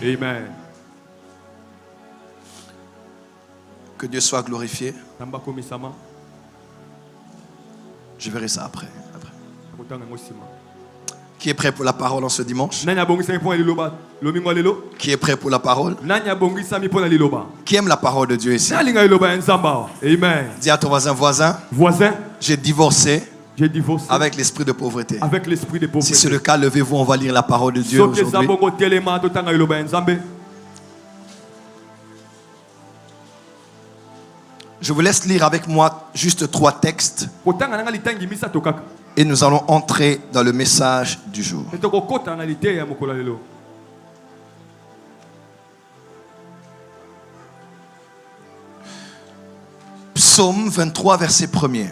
Amen. Que Dieu soit glorifié. Je verrai ça après. Qui est prêt pour la parole en ce dimanche? Qui est prêt pour la parole? Qui aime la parole de Dieu ici? Amen. Dis à ton voisin, j'ai divorcé avec l'esprit de pauvreté. Si c'est le cas, levez-vous, on va lire la parole de Dieu aujourd'hui. Je vous laisse lire avec moi juste 3 textes et nous allons entrer dans le message du jour. Psaume 23, verset 1er,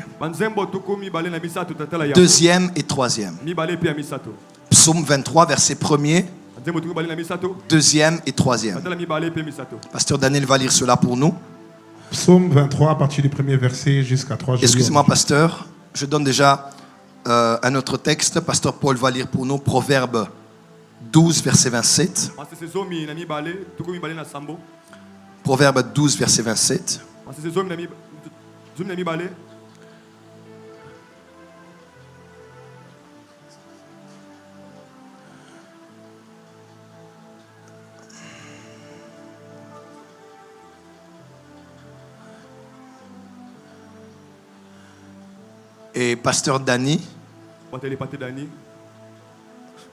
2e et 3e. Psaume 23, verset 1er, 2e et 3e. Pasteur Daniel va lire cela pour nous. Psaume 23 à partir du premier verset jusqu'à 3. Excusez-moi, pasteur, je donne déjà un autre texte. Pasteur Paul va lire pour nous Proverbe 12, verset 27. Proverbe 12, verset 27. Et pasteur Dani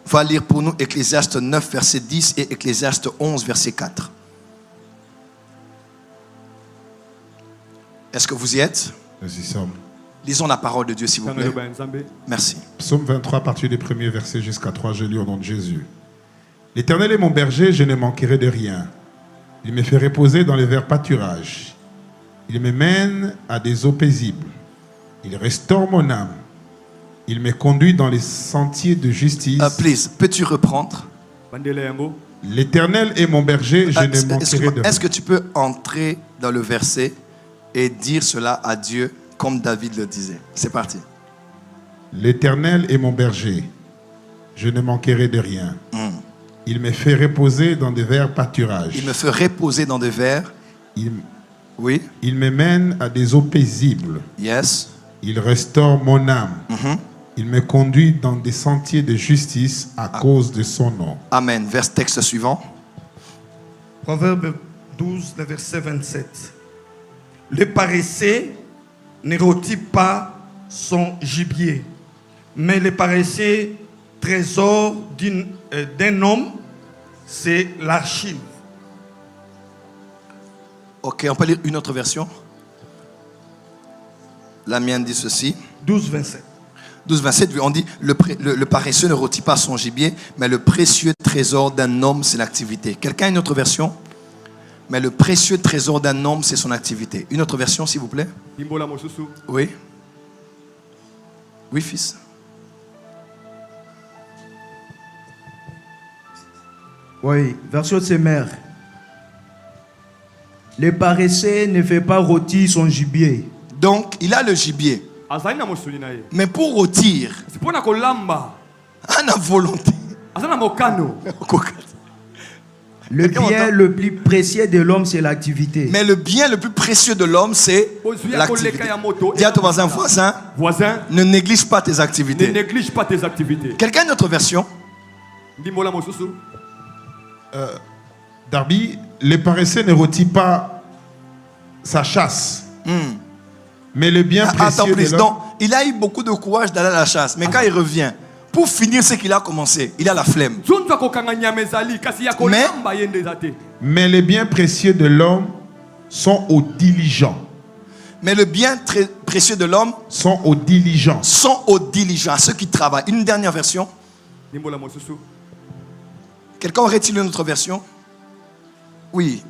va lire pour nous Ecclésiaste 9, verset 10 et Ecclésiaste 11, verset 4. Est-ce que vous y êtes? Nous y sommes. Lisons la parole de Dieu, s'il vous plaît. Merci. Psaume 23 à partir du premier verset jusqu'à 3, je lis au nom de Jésus. L'Éternel est mon berger, je ne manquerai de rien. Il me fait reposer dans les verts pâturages. Il me mène à des eaux paisibles. Il restaure mon âme. Il me conduit dans les sentiers de justice. Please, peux-tu reprendre? L'Éternel est mon berger, je ne manquerai de rien. Est-ce que tu peux entrer dans le verset et dire cela à Dieu comme David le disait? C'est parti. L'Éternel est mon berger, je ne manquerai de rien. Il me fait reposer dans des verts pâturages. Il me fait reposer dans des verts. Oui. Il me mène à des eaux paisibles. Yes. Il restaure mon âme. Il me conduit dans des sentiers de justice à cause de son nom. Amen. Texte suivant. Proverbe 12, le verset 27. Le paresseux ne rôtit pas son gibier, mais le paresseux trésor d'un homme, c'est l'archive. Ok, on peut lire une autre version. La mienne dit ceci. 12, 27. 12, 27, on dit le paresseux ne rôtit pas son gibier, mais le précieux trésor d'un homme, c'est l'activité. Quelqu'un a une autre version? Mais le précieux trésor d'un homme, c'est son activité. Une autre version, s'il vous plaît? Oui. Oui, fils. Oui, version de ses mères. Le paresseux ne fait pas rôtir son gibier. Donc, il a le gibier. Mais pour rôtir, on a volonté. Le bien le plus précieux de l'homme, c'est l'activité. Mais le bien le plus précieux de l'homme, c'est l'activité. Dis à ton voisin, ne néglige pas tes activités. Ne néglige pas tes activités. Quelqu'un a une autre version? Darby, le paresseux ne rôtit pas sa chasse. Mais le bien précieux de l'homme... Il a eu beaucoup de courage d'aller à la chasse. Mais quand il revient, pour finir ce qu'il a commencé, il a la flemme. Mais les biens précieux de l'homme sont aux diligents. Mais le bien très précieux de l'homme sont aux diligents. Sont aux diligents, à ceux qui travaillent. Une dernière version. Quelqu'un aurait-il une autre version? Oui.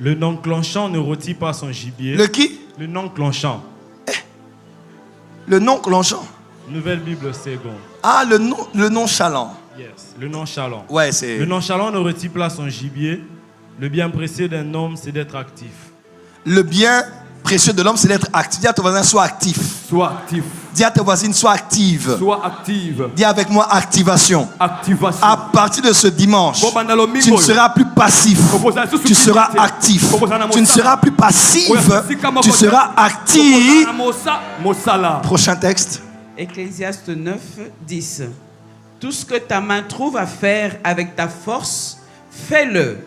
Le non-clenchant ne rôtit pas son gibier. Le qui? Le non-clenchant. Le non-clenchant. Nouvelle Bible seconde. Ah, le nonchalant. Yes, le nonchalant. Ouais, c'est... Le nonchalant ne retire pas son gibier. Le bien précieux d'un homme, c'est d'être actif. Le bien précieux de l'homme, c'est d'être actif. Dis à ton voisin, sois actif. Sois actif. Dis à ta voisine, sois active. Sois active. Dis avec moi, activation. Activation. À partir de ce dimanche, tu ne seras plus passif. Tu seras actif. Tu ne seras plus passive. Tu seras actif. Prochain texte. Ecclésiaste 9, 10. Tout ce que ta main trouve à faire avec ta force, fais-le,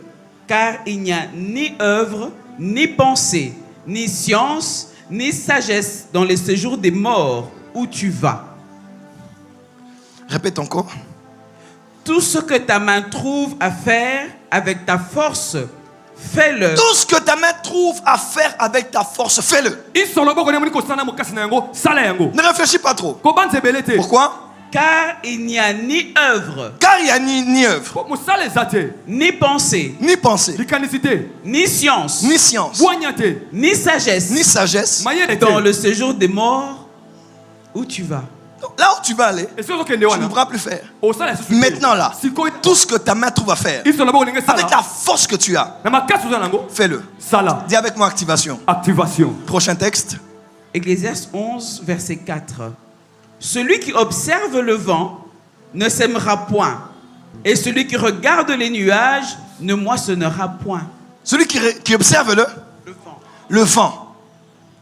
car il n'y a ni œuvre, ni pensée, ni science, ni sagesse dans les séjours des morts où tu vas. Répète encore. Tout ce que ta main trouve à faire avec ta force, fais-le. Tout ce que ta main trouve à faire avec ta force, fais-le. Ne réfléchis pas trop. Pourquoi? Car il n'y a ni œuvre, Car il n'y a ni œuvre, ni pensée, ni pensée, ni science, ni science, ni sagesse, ni sagesse. dans le séjour des morts où tu vas. Donc, là où tu vas aller, tu ne pourras plus faire. Maintenant là, tout ce que ta main trouve à faire, avec la force que tu as, fais-le. Dis avec moi activation. Activation. Prochain texte. Ecclésiaste 11, verset 4. Celui qui observe le vent ne sèmera point, et celui qui regarde les nuages ne moissonnera point. Celui qui observe le vent,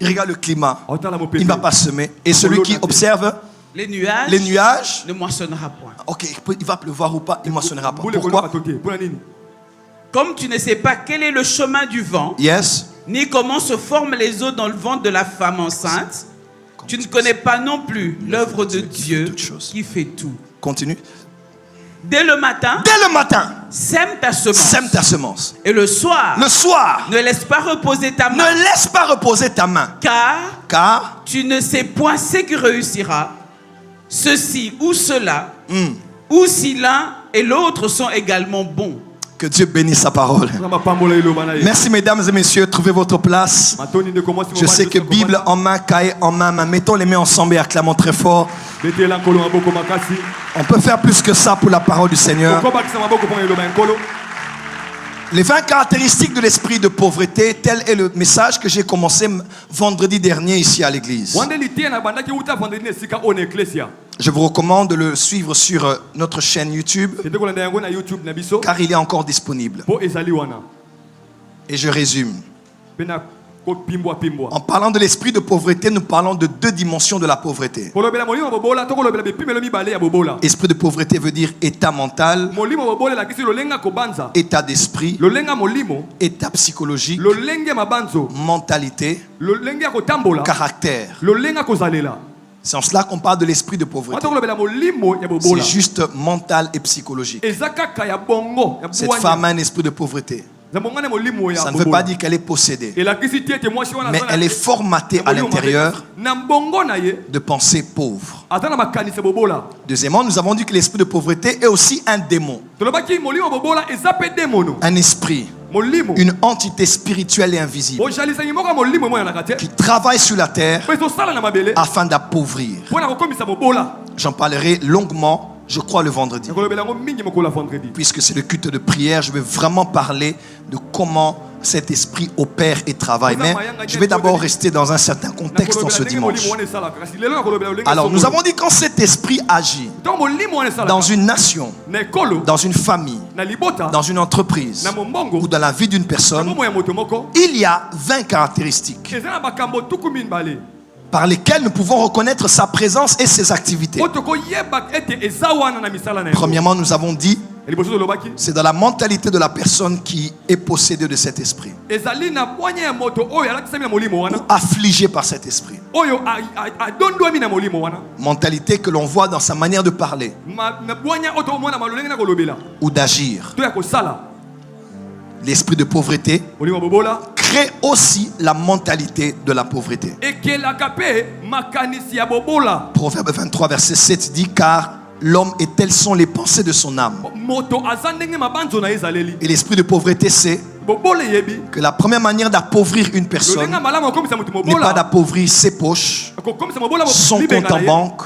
il regarde le climat, il ne va pas semer. Et celui qui observe les nuages ne moissonnera point. Ok, il va pleuvoir ou pas, il ne moissonnera pas. Pourquoi? Comme tu ne sais pas quel est le chemin du vent, Yes. ni comment se forment les eaux dans le ventre de la femme enceinte, tu ne connais pas non plus l'œuvre de Dieu qui fait tout. Continue. Dès le matin, sème ta semence. Sème ta semence. Et le soir, ne laisse pas reposer ta main. Ne laisse pas reposer ta main. Car tu ne sais point ce qui réussira, ceci ou cela, ou si l'un et l'autre sont également bons. Que Dieu bénisse sa parole. Merci mesdames et messieurs, trouvez votre place. Je sais que Bible en main, cahier en main, mettons les mains ensemble et acclamons très fort. On peut faire plus que ça pour la parole du Seigneur. Les 20 caractéristiques de l'esprit de pauvreté, tel est le message que j'ai commencé vendredi dernier ici à l'église. Je vous recommande de le suivre sur notre chaîne YouTube, car il est encore disponible. Et je résume. En parlant de l'esprit de pauvreté, nous parlons de deux dimensions de la pauvreté. Esprit de pauvreté veut dire état mental, état d'esprit, état psychologique, mentalité, caractère. C'est en cela qu'on parle de l'esprit de pauvreté. C'est juste mental et psychologique. Cette femme a un esprit de pauvreté. Ça ne veut pas dire qu'elle est possédée, mais elle est formatée à l'intérieur de pensées pauvres. Deuxièmement, nous avons dit que l'esprit de pauvreté est aussi un démon, un esprit, une entité spirituelle et invisible qui travaille sur la terre afin d'appauvrir. J'en parlerai longuement, je crois, le vendredi. Puisque c'est le culte de prière, je vais vraiment parler de comment cet esprit opère et travaille. Mais je vais d'abord rester dans un certain contexte en ce dimanche. Alors, nous avons dit quand cet esprit agit dans une nation, dans une famille, dans une entreprise ou dans la vie d'une personne, il y a 20 caractéristiques par lesquelles nous pouvons reconnaître sa présence et ses activités. Premièrement, nous avons dit, c'est dans la mentalité de la personne qui est possédée de cet esprit, ou affligée par cet esprit. Mentalité que l'on voit dans sa manière de parler ou d'agir. L'esprit de pauvreté crée aussi la mentalité de la pauvreté. Proverbe 23, verset 7 dit, car l'homme et telles sont les pensées de son âme. Et l'esprit de pauvreté sait que la première manière d'appauvrir une personne n'est pas d'appauvrir ses poches, son compte en banque,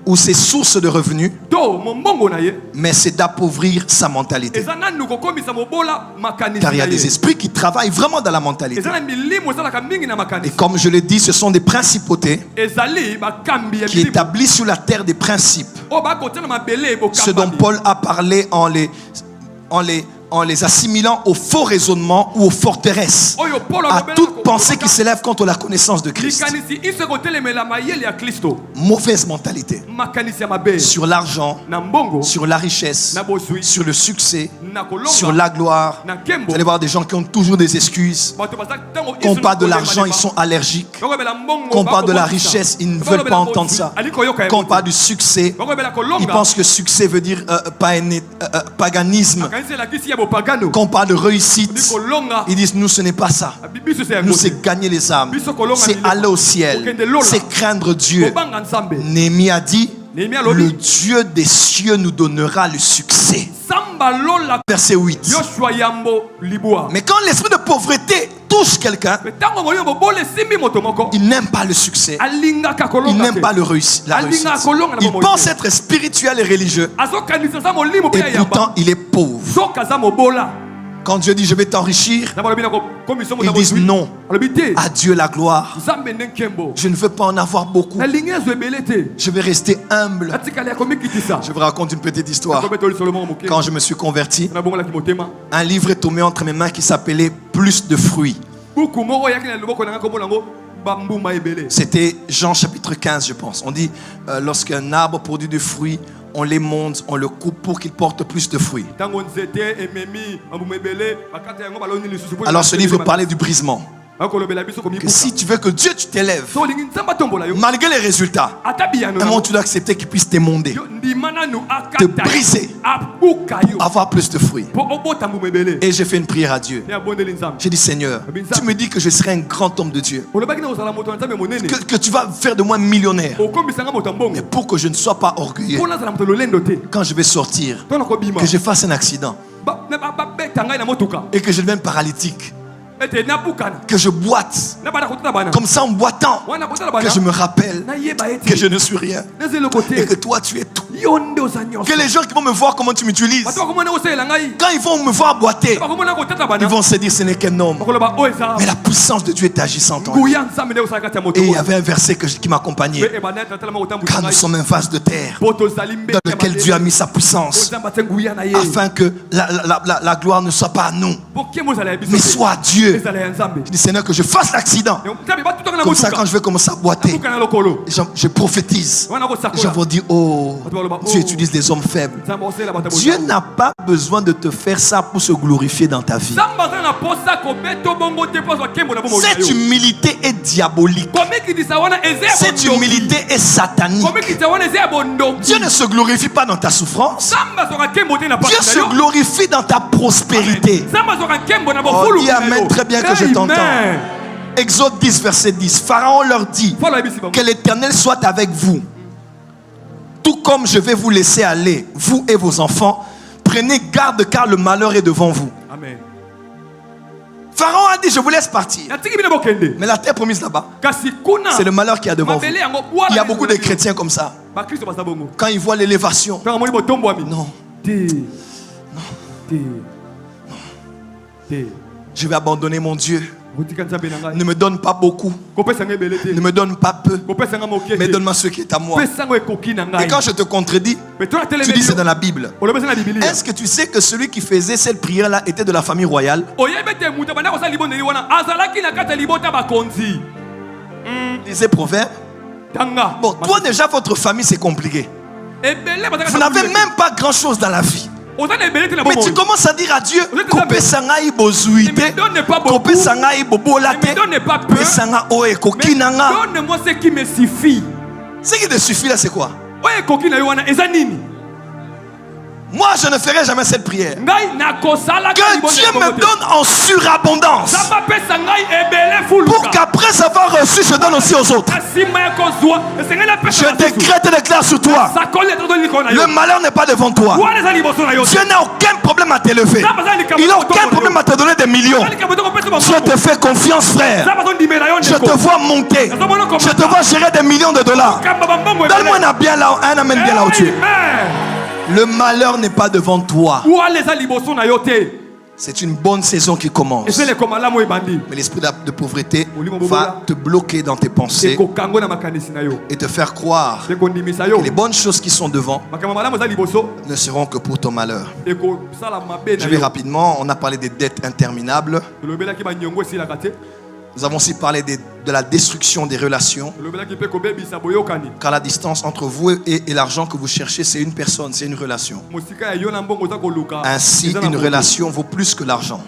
ou ses sources de revenus, to mombongo na ye mais c'est d'appauvrir sa mentalité. eza nanu kokomisa mobola makanisi Car il y a na des ye. esprits qui travaillent vraiment dans la mentalité. eza na milimo esalaka mingi na Et makanisi comme je l'ai dit, ce sont des principautés ezali bakambi ya qui milimo établissent sur la terre des principes. oyo bakotia na mabele Ce dont bokambami Paul a parlé en les assimilant aux faux raisonnements ou aux forteresses, oyo Paul à alobelaka toute pensée qui s'élève contre la connaissance de Christ. likanisi iso kotelemela mayele ya Kristo Mauvaise mentalité makanisi ya mabe sur l'argent, na mbongo sur la richesse, na bosui sur le succès, na sur kolonga la gloire. na nkembo Vous allez voir des gens qui ont toujours des excuses. bato baza ntango Quand on iso parle de kolemba l'argent, ils leba. sont allergiques. Bakobela mbongo, Quand on parle de la bakobotisa. richesse, ils ne veulent Bakobela pas entendre bosui. ça. Ali koyoka Quand on yango parle te. du succès, Bakobela ils kolonga. pensent que succès veut dire paganisme. Makanisi elakisi ya bopagano Quand on parle de réussite, Oli kolonga ils disent nous ce n'est pas ça. biso se Nous yango c'est gagner les âmes. C'est biloko. aller au ciel. Okende lola. C'est craindre Dieu. kobanga nzambe Néhémie a dit Néhémie le alobi Dieu des cieux nous donnera le succès. samba lola Verset 8. yoshua yambo libwa Mais quand l'esprit de pauvreté touche quelqu'un, me ntango molimo bobola esimbi moto moko il n'aime pas le succès. alingaka Il kolonga n'aime te. pas la réussite. Il pense être spirituel et religieux. azokanisa za molimo mpe Et ya yamba pourtant, il est pauvre. soki aza mobola Quand Dieu dit je vais t'enrichir, na balobi na komisa ils disent non. alobi te À Dieu la gloire. nzambe nde nkembo Je ne veux pas en avoir beaucoup. nalingi ezwa ebele te Je vais rester humble. atikali ya komikitisa Je vous raconte une petite histoire. kobetoli solo moko moke Quand je me suis converti, na bongolaki motema un livre est tombé entre mes mains qui s'appelait Plus de fruits. buku moko oyaki na loboko na nga kombo nango bambuma ebele C'était Jean chapitre 15, je pense. On dit, lorsqu'un arbre produit du fruit, on l'émonde, on le coupe pour qu'il porte plus de fruits. ntango nzete ememi bambuma ebele bakata yango baloni lisusu po Alors ce livre parlait du brisement. bakolobela biso Que komibuka si tu veux que Dieu tu t'élèves, so olingi nzambe atombola yo malgré les résultats, ata biyano à un moment tu dois accepter qu'il puisse t'émonder, yo ndima nanu te akata briser, abuka yo avoir plus de fruits. po obota mbuma ebele Et j'ai fait une prière à Dieu. te abondeli nzambe J'ai dit, Seigneur, tu me dis que je serai un grand homme de Dieu, olobaki na kozala moto na nzambe monene que tu vas faire de moi millionnaire. okombisanga moto ya mbongo Mais pour que je ne sois pas orgueilleux, mpo nazala moto lolendo te quand je vais sortir, to na kobima que je fasse un accident babeta ngai na motuka et que je devienne paralytique, ete nabukana que je boite, nabanda kotala bana comme ça en boitant, wana kotala bana que je me rappelle nayeba que ete je ne suis rien naza eloko et que te toi tu es tout. yo nde oza nyonso Que les gens qui vont me voir comment tu m'utilises, bato bakomona osalela ngai quand ils vont me voir boiter, bakomona kotata ils bana vont se dire ce n'est qu'un homme. bakoloba oyo eza Mais la puissance de Dieu est agissante en lui. nguya nzambe nde osala kati ya moto Et il y avait un verset qui m'accompagnait. pe ebanda tatalama kotambwisa Car nous ngai sommes un vase de terre po tozali dans mbete ya lequel Dieu a mabele mis sa puissance nzambe atie nguya na ye afin que la gloire ne soit pas à nous, po nkembo ezala ya biso mais te soit à Dieu. ezala ya nzambe Je dis Seigneur que je fasse l'accident. nzambe batutaka na Comme ça quand motuka je vais commencer à boiter, abuka na lokolo je prophétise. wana Les kosakola gens vont dire oh, bato baloba Dieu utilise des hommes faibles. nzambe osalela bato ya Dieu bolingo. n'a pas besoin de te faire ça pour se glorifier dans ta vie. nzambe aza na posa kobeta bongo te mpo azwa nkembo na bomoi na Cette yo humilité est diabolique. komikitisa wana eza ya Cette bondoki humilité est satanique. komikitisa wana eza ya bondoki Dieu ne se glorifie pas dans ta souffrance. nzambe azwaka nkembo te na Dieu pasi se na yo glorifie dans ta prospérité. nzambe azwaka nkembo na Oh, bofulu dis amen très bien que je t'entends. Exode 10, verset 10. Pharaon leur dit folo ayebisi bango que l'Éternel soit avec vous. Tout comme je vais vous laisser aller, vous et vos enfants, prenez garde car le malheur est devant vous. amen Pharaon a dit je vous laisse partir. natiki bino bokende Mais la terre promise là-bas, kasi kuna c'est le malheur qui est devant vous. mabele yango Il y a beaucoup de chrétiens comme ça. bakristo baza bongo Quand ils voient l'élévation, ntango amoni botombwami non, te te te je vais abandonner mon Dieu. kotika nzambe na ngai Ne me donne pas beaucoup, kopesanga ebele te ne me donne pas peu, kopesanga moke mais te donne-moi ce qui est à moi. pesango ekoki na Et ngai quand je te contredis, pe tona tu telemi dis c'est dans la Bible. olobesa na bibilia Est-ce que tu sais que celui qui faisait cette prière-là était de la famille royale? oyebi ete moto abanda kosala libondeli wana azalaki na kati ya libota bakonzi Lisez Proverbes. tanga Bon, toi déjà, votre famille, c'est compliqué. ebele Vous n'avez même pas grand-chose dans la vie. oza na ebele te na Mais tu bomoi commences à dire à Dieu, Vous êtes Kope sangai bozuite, Ne me donne pas beaucoup. Kope sangai bobolate, Ne me donne pas peu. Kope sanga oe kokinanga. donne-moi ce qui me suffit Ce qui te suffit là, c'est quoi? oyo ekoki na yo wana eza nini Moi, je ne ferai jamais cette prière. Ngai nakosala Que Dieu me donne en surabondance. Nzambe apesa ngai ebele fuluka. Pour qu'après avoir reçu, je donne aussi aux autres. Nsima ya kozwa esengeli apesa Je décrète et déclare sur toi. sakoli ata toliko na yo. Le malheur n'est pas devant toi. Wana eza liboso na yo. Dieu n'a aucun problème à t'élever. Il n'a aucun problème à te donner des millions. Je te fais confiance, frère. Je te vois monter. Je te vois gérer des millions de dollars. Donne-moi un bien là, un amen bien là où tu es. Le malheur n'est pas devant toi. C'est une bonne saison qui commence. Mais l'esprit de pauvreté va te bloquer dans tes pensées et te faire croire que les bonnes choses qui sont devant ne seront que pour ton malheur. Je vais rapidement, on a parlé des dettes interminables. Nous avons aussi parlé de la destruction des relations. Car la distance entre vous et l'argent que vous cherchez, c'est une personne, c'est une relation. Ainsi, une relation vaut plus que l'argent.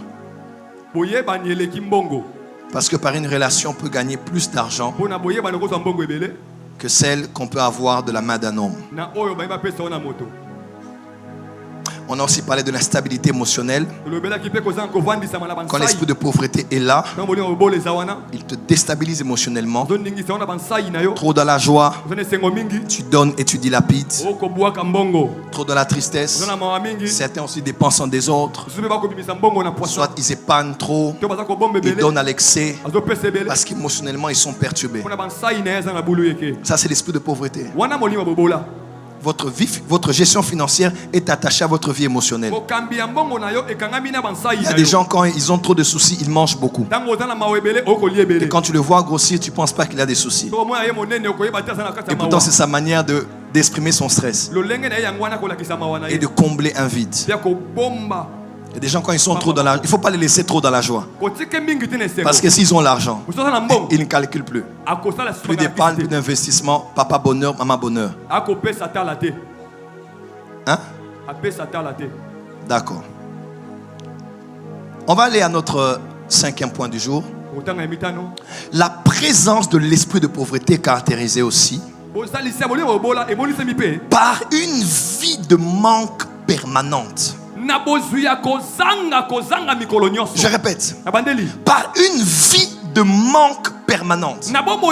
Parce que par une relation, on peut gagner plus d'argent que celle qu'on peut avoir de la main d'un homme. On a aussi parlé de l'instabilité émotionnelle. Quand l'esprit de pauvreté est là, il te déstabilise émotionnellement. Trop dans la joie, tu donnes et tu dilapides. Trop dans la tristesse, certains aussi dépensent des autres. Soit ils épargnent trop, ils donnent à l'excès parce qu'émotionnellement ils sont perturbés. Ça, c'est l'esprit de pauvreté. Votre gestion financière est attachée à votre vie émotionnelle. Il y a des gens, quand ils ont trop de soucis, ils mangent beaucoup. Et quand tu le vois grossir, tu ne penses pas qu'il a des soucis. Et pourtant, c'est sa manière d'exprimer son stress et de combler un vide. Il y a des gens, quand ils sont trop dans la... Il ne faut pas les laisser trop dans la joie. Parce que s'ils ont l'argent, ils ne calculent plus. Plus d'épargne, plus d'investissement. Papa bonheur, maman bonheur. Hein? D'accord. On va aller à notre 5e point du jour. La présence de l'esprit de pauvreté est caractérisée aussi par une vie de manque permanente. Je répète, par une vie de manque permanente. Là où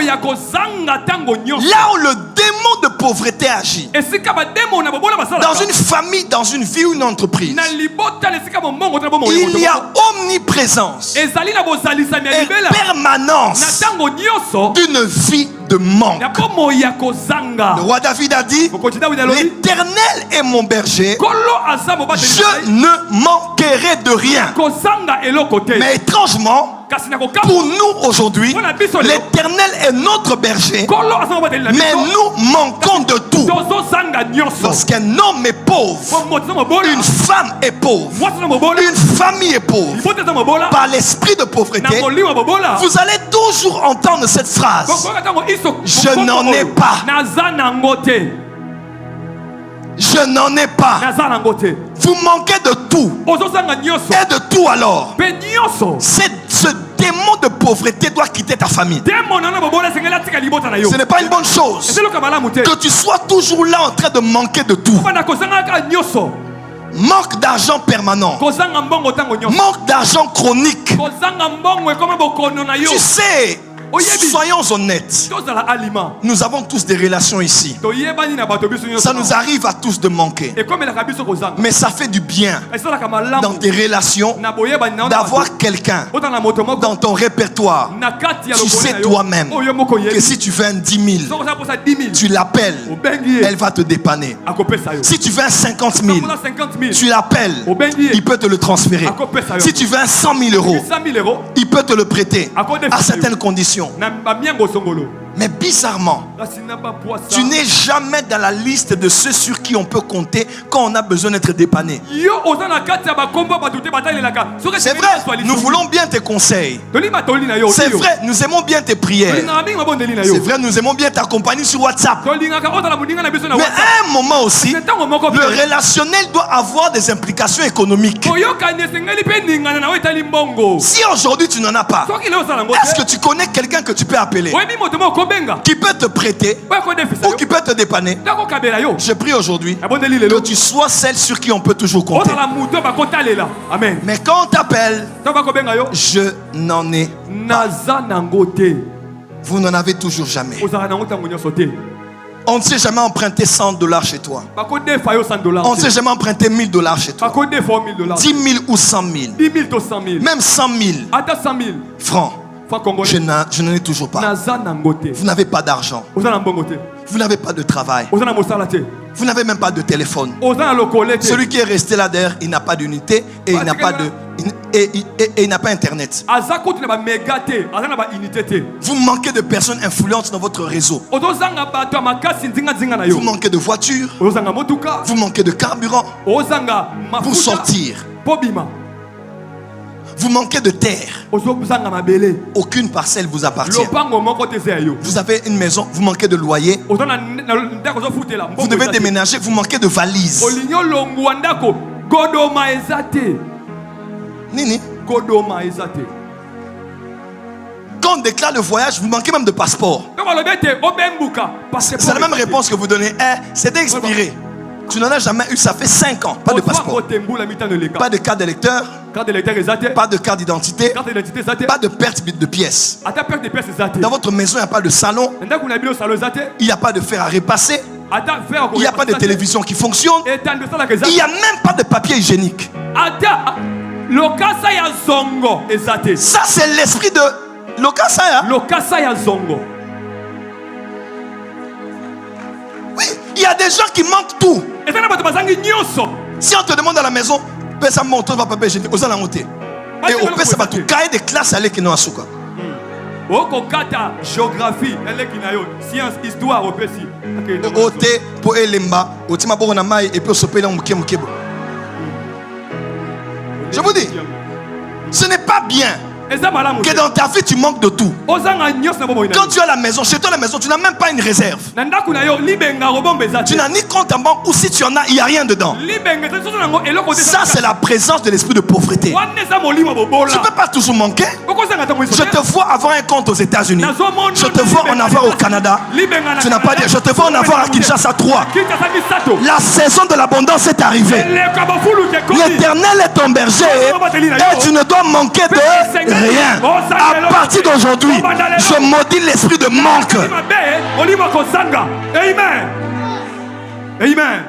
le démon de pauvreté agit, dans une famille, dans une vie ou une entreprise, il y a omniprésence et permanence d'une vie de manque. Le roi David a dit: l'Éternel est mon berger, je ne manquerai de rien. Mais étrangement, pour nous aujourd'hui, l'Éternel est notre berger, mais nous manquons de tout. Lorsqu'un homme est pauvre, une femme est pauvre, une famille est pauvre, par l'esprit de pauvreté, vous allez toujours entendre cette phrase: je n'en ai pas. Je n'en ai pas. Vous manquez de tout. Et de tout alors. Ce démon de pauvreté doit quitter ta famille. Ce n'est pas une bonne chose que tu sois toujours là en train de manquer de tout. Manque d'argent permanent. Manque d'argent chronique. Tu sais, soyons honnêtes. Nous avons tous des relations ici. Ça nous arrive à tous de manquer. Mais ça fait du bien dans tes relations d'avoir quelqu'un dans ton répertoire. Tu sais toi-même que si tu veux un 10 000, tu l'appelles, elle va te dépanner. Si tu veux un 50 000, tu l'appelles, il peut te le transférer. Si tu veux un 100 000 euros, il peut te le prêter à certaines conditions. Mais bizarrement, tu n'es jamais dans la liste de ceux sur qui on peut compter quand on a besoin d'être dépanné. C'est vrai, nous voulons bien tes conseils. C'est vrai, nous aimons bien tes prières. C'est vrai, nous aimons bien t'accompagner sur WhatsApp. Mais à un moment aussi, le relationnel doit avoir des implications économiques. Si aujourd'hui tu n'en as pas, est-ce que tu connais quelqu'un que tu peux appeler, qui peut te prêter traiter ou qui peut te dépanner, je prie aujourd'hui que tu sois celle sur qui on peut toujours compter. Amen. Mais quand on t'appelle, je n'en ai. Vous n'en avez toujours jamais. On ne s'est jamais emprunté $100 chez toi. On ne s'est jamais emprunté $1000 chez toi. 10 000 ou 100 000. Même 100 000 francs. Je n'en ai toujours pas. Vous n'avez pas d'argent. Vous n'avez pas de travail. Vous n'avez même pas de téléphone. Celui qui est resté là derrière, il n'a pas d'unité et il n'a pas de il n'a pas internet. Vous manquez de personnes influentes dans votre réseau. Vous manquez de voitures. Vous manquez de carburant pour sortir. Vous manquez de terre. Aucune parcelle vous appartient. Vous avez une maison, vous manquez de loyer. Vous devez déménager, vous manquez de valises. Nini. Quand on déclare le voyage, vous manquez même de passeport. C'est la même réponse que vous donnez. C'était expiré. Tu n'en as jamais eu, ça fait 5 ans. Pas de passeport. Pas de carte d'électeur. Pas de carte d'identité. Pas de perte de pièces. Dans votre maison, il n'y a pas de salon. Il n'y a pas de fer à repasser. Il n'y a pas de télévision qui fonctionne. Il n'y a même pas de papier hygiénique. Ça, c'est l'esprit de Lokasaya. Oui, il y a des gens qui manquent tout. Si on te demande à la maison, ça monte, va papier hygiénique, aux alentours. Et au père, ça va tout cahier des classes à l'équipe Asuka. Géographie, science, histoire, au Pessi. Ote, pour Elemba, Otima Boronamai, et puis au Sopé dans Mukemukebo. Je vous dis, ce n'est pas bien que dans ta vie tu manques de tout. Quand tu es à la maison, chez toi à la maison, tu n'as même pas une réserve. Tu n'as ni compte en banque ou si tu en as, il n'y a rien dedans. Ça, c'est la présence de l'esprit de pauvreté. Tu ne peux pas toujours manquer. Je te vois avoir un compte aux États-Unis. Je te vois en avoir au Canada. Tu n'as pas dit. Je te vois en avoir à Kinshasa 3. La saison de l'abondance est arrivée. L'Éternel est ton berger et tu ne dois manquer de rien. À partir d'aujourd'hui, je maudis l'esprit de manque. Amen. Amen.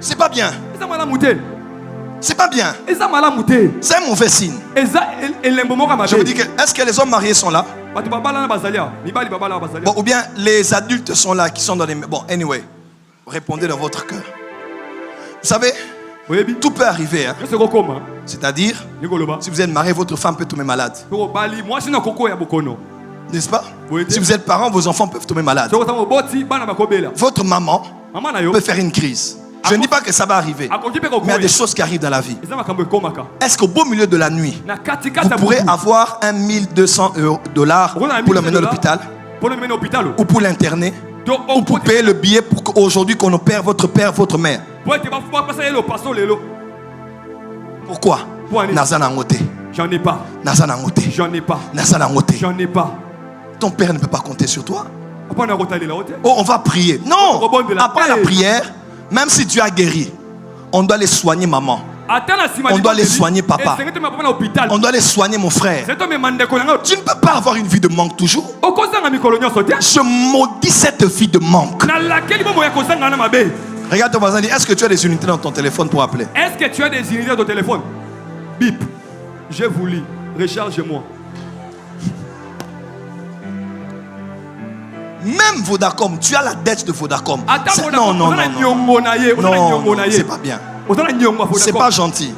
C'est pas bien. C'est pas bien. C'est un mauvais signe. Je vous dis que est-ce que les hommes mariés sont là? Bon, ou bien les adultes sont là, qui sont dans les... Bon, anyway, répondez dans votre cœur. Vous savez, tout peut arriver. Hein? C'est-à-dire, si vous êtes marié, votre femme peut tomber malade. N'est-ce pas? Si vous êtes parent, vos enfants peuvent tomber malades. Votre maman peut faire une crise. Je ne dis pas que ça va arriver, mais il y a des choses qui arrivent dans la vie. Est-ce qu'au beau milieu de la nuit, vous pourrez avoir $1 200 pour l'emmener à l'hôpital, ou pour l'interner, ou pour payer le billet pour qu'aujourd'hui qu'on opère votre père, votre mère? Pourquoi? J'en ai pas. J'en ai pas. J'en ai pas. Ton père ne peut pas compter sur toi. Oh, on va prier. Non. Après la prière, même si Dieu a guéri, on doit aller soigner maman. On doit aller soigner papa. On doit aller soigner mon frère. Tu ne peux pas avoir une vie de manque toujours. Je maudis cette vie de manque. Regarde ton voisin et dis, est-ce que tu as des unités dans ton téléphone pour appeler? Est-ce que tu as des unités dans ton téléphone? Bip. Je vous lis. Recharge-moi. Même Vodacom, tu as la dette de Vodacom. Non, non, c'est pas bien. C'est pas gentil.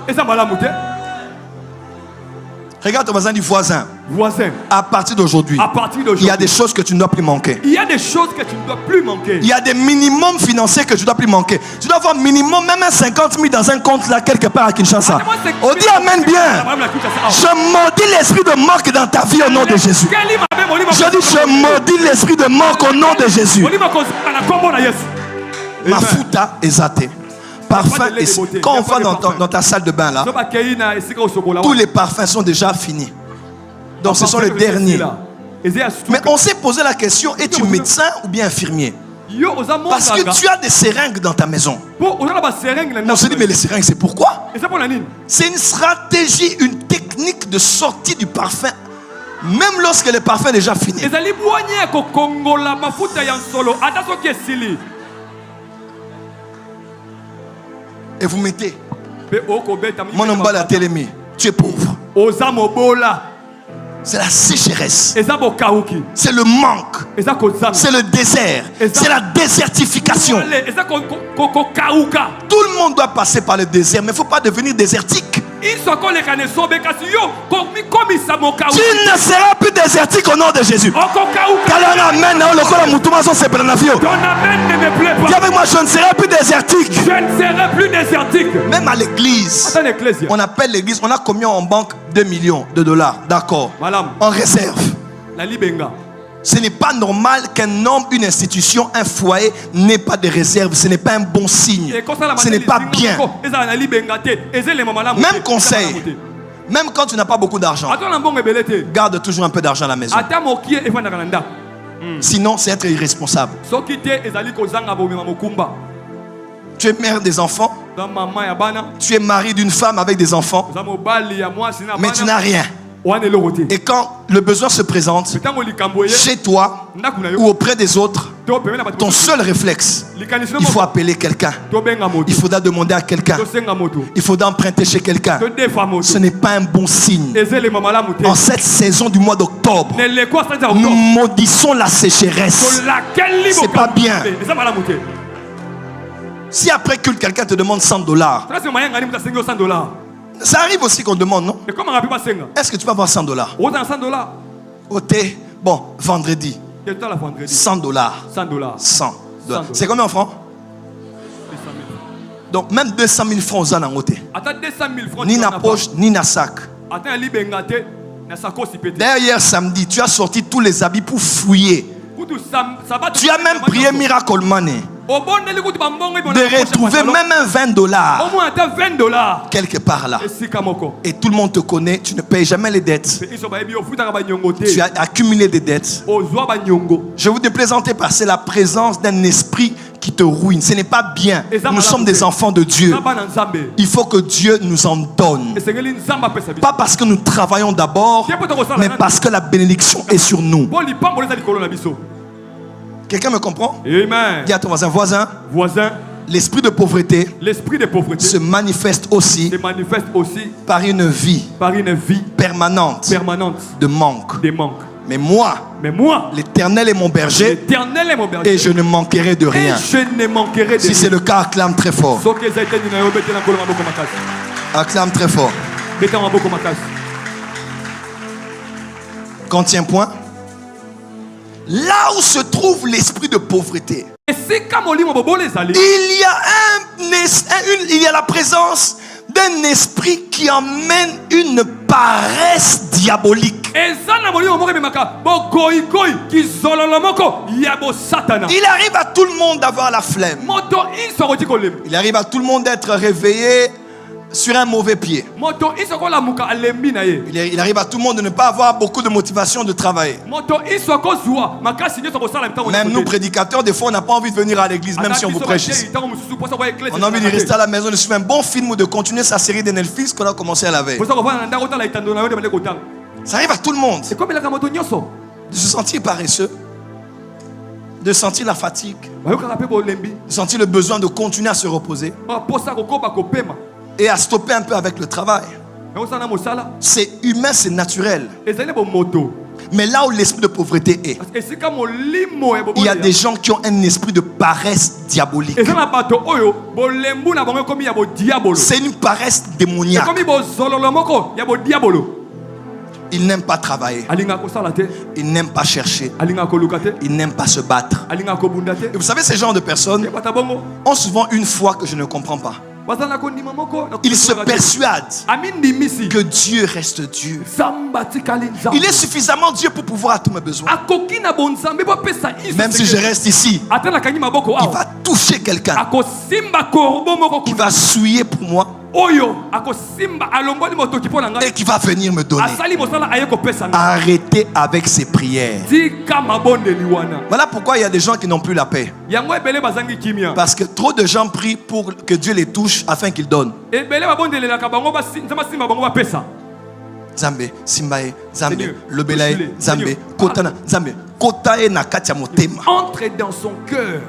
Regarde ton voisin du voisin. À partir d'aujourd'hui, il y a des choses que tu ne dois plus manquer. Il y a des choses que tu ne dois plus manquer. Il y a des minimums financiers que tu ne dois plus manquer. Tu dois avoir minimum, même un 50 000 dans un compte là, quelque part à Kinshasa. On dit amen bien. Je maudis l'esprit de manque dans ta vie au nom de Jésus. Je dis, je maudis l'esprit de manque au nom de Jésus. Mafuta ezate. Parfum, quand on va dans ta salle de bain là, tous les parfums sont déjà finis. Donc ce sont les derniers. Mais on s'est posé la question, es-tu médecin ou bien infirmier? Parce que tu as des seringues dans ta maison. On se dit, mais les seringues, c'est pourquoi? C'est une stratégie, une technique de sortie du parfum, même lorsque le parfum est déjà fini. Et vous mettez mon omba la télémie, tu es pauvre. C'est la sécheresse. C'est le manque. C'est le désert. C'est la désertification. Tout le monde doit passer par le désert, mais il ne faut pas devenir désertique. Tu ne seras plus désertique au nom de Jésus. Dis avec moi, je ne serai plus désertique. Même à l'église, on appelle l'église, on a combien en banque? 2 millions de dollars, d'accord, en réserve. Ce n'est pas normal qu'un homme, une institution, un foyer n'ait pas de réserve. Ce n'est pas un bon signe. Ce n'est pas bien. Même conseil, même quand tu n'as pas beaucoup d'argent, garde toujours un peu d'argent à la maison. Sinon, c'est être irresponsable. Tu es mère des enfants. Tu es mari d'une femme avec des enfants. Mais tu n'as rien. Et quand le besoin se présente chez toi ou auprès des autres, ton seul réflexe, il faut appeler quelqu'un. Il faudra demander à quelqu'un. Il faudra emprunter chez quelqu'un. Ce n'est pas un bon signe. En cette saison du mois d'octobre, nous maudissons la sécheresse. C'est pas bien. Si après culte quelqu'un te demande $100, ça arrive aussi qu'on demande, non? Est-ce que tu vas avoir $100? Bon, vendredi. $100. 100 $. C'est combien en francs? Donc même 200 000 francs aux anangoté. Ni na poche, ni na sac. D'ailleurs, hier samedi, tu as sorti tous les habits pour fouiller. Tu as même prié Miracle Money de retrouver même un $20 quelque part là. Et tout le monde te connaît, tu ne payes jamais les dettes. Tu as accumulé des dettes. Je vous déplaisantais parce que c'est la présence d'un esprit qui te ruine. Ce n'est pas bien. Nous sommes des enfants de Dieu. Il faut que Dieu nous en donne. Pas parce que nous travaillons d'abord, mais parce que la bénédiction est sur nous. Quelqu'un me comprend? Amen. Dis à ton voisin, l'esprit de pauvreté se manifeste aussi par une vie permanente de manque. Mais moi, l'Éternel est mon berger, et je ne manquerai de rien. Si c'est le cas, acclame très fort. Acclame très fort. Contient point. Là où se trouve l'esprit de pauvreté, il y a la présence d'un esprit qui emmène une paresse diabolique. Il arrive à tout le monde d'avoir la flemme. Il arrive à tout le monde d'être réveillé sur un mauvais pied. Il arrive à tout le monde de ne pas avoir beaucoup de motivation de travailler. Même nous prédicateurs, des fois on n'a pas envie de venir à l'église, même si on vous prêche ici. On a envie de rester à la maison, de suivre un bon film ou de continuer sa série de Netflix qu'on a commencé à la veille. Ça arrive à tout le monde. De se sentir paresseux, de sentir la fatigue, de sentir le besoin de continuer à se reposer et à stopper un peu avec le travail. C'est humain, c'est naturel. Mais là où l'esprit de pauvreté est, il y a des gens qui ont un esprit de paresse diabolique. C'est une paresse démoniaque. Ils n'aiment pas travailler. Ils n'aiment pas chercher. Ils n'aiment pas se battre. Et vous savez, ces genres de personnes ont souvent une foi que je ne comprends pas. Il se persuade que Dieu reste Dieu. Il est suffisamment Dieu pour pouvoir à tous mes besoins. Même si je reste ici, il va toucher quelqu'un. Il va souiller pour moi. oyo akosimba alongoli motoki pona ngai et qui va venir me donner. asali mosala aye kopesa ngai Arrêtez avec ces prières. tika mabondeli wana Voilà pourquoi il y a des gens qui n'ont plus la paix. yango ebele bazangi kimia Parce que trop de gens prient pour que Dieu les touche afin qu'ils donnent. ebele babondelelaka bango nzambe asimba bango bapesa Zambe, Simbae, Zambe, Seigneur, Lobelae, touche-les. Zambe, Seigneur. Kotana, Zambe, Kotae Nakatia Motema. entre dans son cœur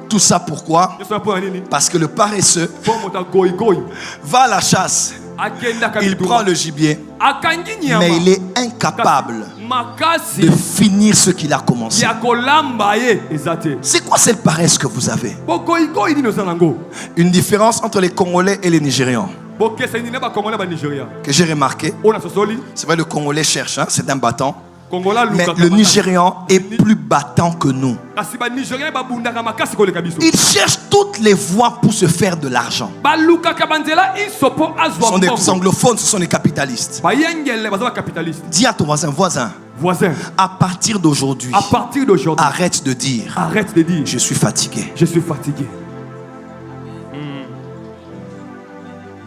Tout ça pourquoi? nyonso mpo na nini Parce que le paresseux mpo moto agoyigoyi va à la chasse, akendaka il prend bitumba le gibier, akangi nyama mais il est incapable makasi de finir ce qu'il a commencé. ya kolamba ye eza te C'est quoi cette paresse que vous avez? bogoyigoyi nini oza nango Une différence entre les Congolais et les Nigérians bokesa nini na bakongolais na banigeria que j'ai remarqué. oyo na sosoli C'est vrai, le Congolais cherche, hein, c'est un battant. kongola Mais alukaka le makasi. Nigérian est plus battant que nous. kasi banigérien babundaka makasi koleka biso Il cherche toutes les voies pour se faire de l'argent. balukaka banzela iso mpo Ce azwa sont des mbongo anglophones, ce sont des capitalistes. bayengele baza bacapitaliste Dis à ton voisin, voisin à partir d'aujourd'hui, à partir d'aujourd'hui arrête de dire, arrête de dire je suis fatigué. je suis fatigué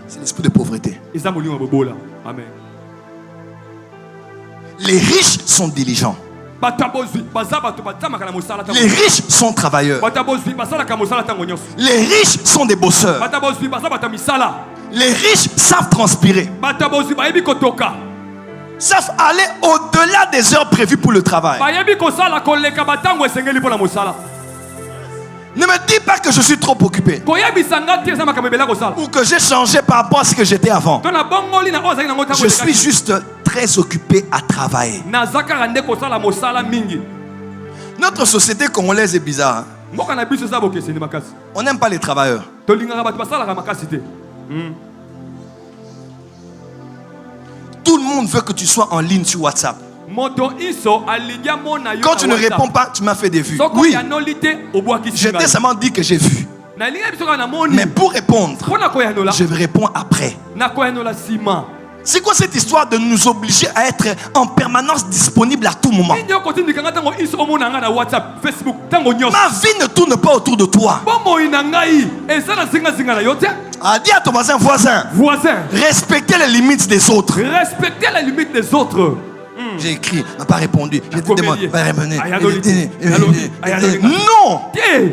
C'est l'esprit de pauvreté. eza molimo bobola amen Les riches sont diligents. bato bozwi baza bato batamaka na mosala ntango Les riches sont travailleurs. bato bozwi basalaka mosala ntango nyonso Les riches sont des bosseurs. bato bozwi baza bato ya misala Les riches savent transpirer, bato bozwi bayebi kotoka savent aller au-delà des heures prévues pour le travail. bayebi kosala koleka batango esengeli mpo na mosala Ne me dis pas que je suis trop occupé koyebisanga te eza makambo ebela kosala ou que j'ai changé par rapport à ce que j'étais avant. to na bongoli na oyo azali nango ntango Je suis juste très occupé à travailler. naza kaka nde kosala mosala mingi Notre société congolaise est bizarre, hein. mboka na biso eza bokeseni makasi On n'aime pas les travailleurs. tolingaka bato basalaka makasi te Tout le monde veut que tu sois en ligne sur WhatsApp. moto iso alingi amona yo Quand na tu ne WhatsApp. réponds pas, tu m'as fait des vues. Soko Oui, yanoli te obwakisi je t'ai seulement dit que j'ai vu. nalingi biso kaka namoni Mais pour répondre, mpo na koyanola je réponds après. nakoyanola nsima C'est quoi cette histoire de nous obliger à être en permanence disponible à tout moment? nini okotindikanga ntango iso omona nga na whatsapp facebook ntango nyonso Ma vie ne tourne pas autour de toi. bomoi na ngai eza na zingazinga na yo te Ah, dis à ton voisin, voisin respectez les limites des autres. respectez la limite des autres J'ai écrit, il n'a pas répondu. Je te demande, Comédien. pas répondre. Ayadoli. Ayadoli. Non! te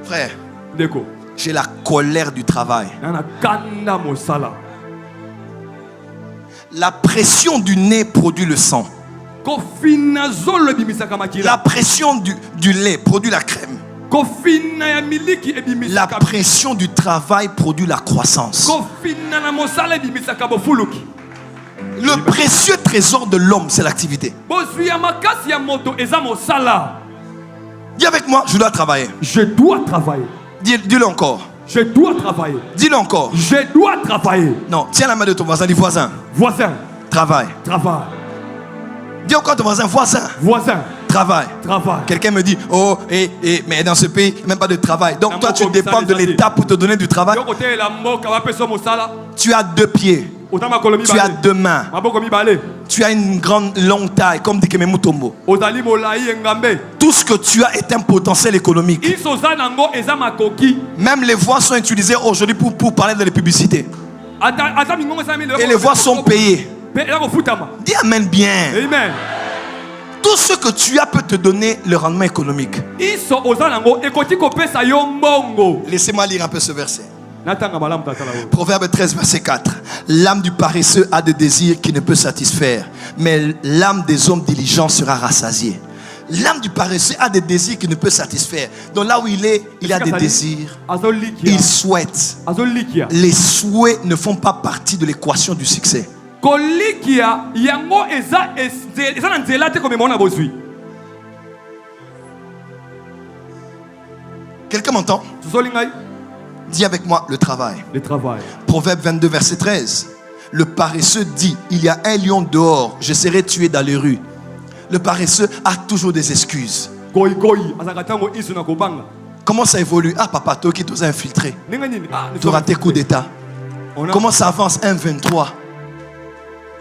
Frère, ndeko j'ai la colère du travail. nga na kanda mosala La pression du nez produit le sang. kofina zolo ebimisaka La makila pression du lait produit la crème. kofina ya miliki La ebimisaka pression du travail produit la croissance. kofina na mosala ebimisaka bofuluki Le précieux trésor de l'homme, c'est l'activité. bozwi ya makasi ya moto eza mosala Dis avec moi, je dois travailler. je dois travailler Dis-le encore. je dois travailler Dis-le encore. je dois travailler Non, tiens la main de ton voisin, dis voisin. voisin Travail. travail Dis encore à ton voisin, voisin travail. travail Quelqu'un me dit, oh, mais dans ce pays, même pas de travail. Donc toi, tu dépends de l'État pour te donner du travail. yo kotelela mboka bapesa mosala Tu as 2 pieds. oza makolo Tu as mibale 2 mains. maboko mibale Tu as une grande, longue taille, comme dit Kemé Mutombo. ozali molai engambe Tout ce que tu as est un potentiel économique. iso oza nango eza makoki Même les voix sont utilisées aujourd'hui pour parler de la publicité. ata mingongo eza mile Et les voix sont payées. pe eza kofutama Dis amen bien. amen Tout ce que tu as peut te donner le rendement économique. iso oza nango ekoki kopesa yo mbongo Laissez-moi lire un peu ce verset. natanga malamu tatala oyo Proverbe 13, verset 4. L'âme du paresseux a des désirs qui ne peut satisfaire, mais l'âme des hommes diligents sera rassasiée. L'âme du paresseux a des désirs qui ne peut satisfaire. Donc là où il est, il a des désirs. azolikia Il souhaite. azolikia Les souhaits ne font pas partie de l'équation du succès. kolikia yango eza na nzela te komema na bozwi Quelqu'un m'entend? tozoli ngai Dis avec moi le travail. le travail Proverbe 22, verset 13. Le paresseux dit, il y a un lion dehors, je serai tué dans les rues. Le paresseux a toujours des excuses. goyigoyi azalaka ntango iso na kobanga Comment ça évolue? Ah papa, toi qui t'as infiltré. ndenge nini Tu auras tes coups d'état. On a- Comment ça avance 1,23?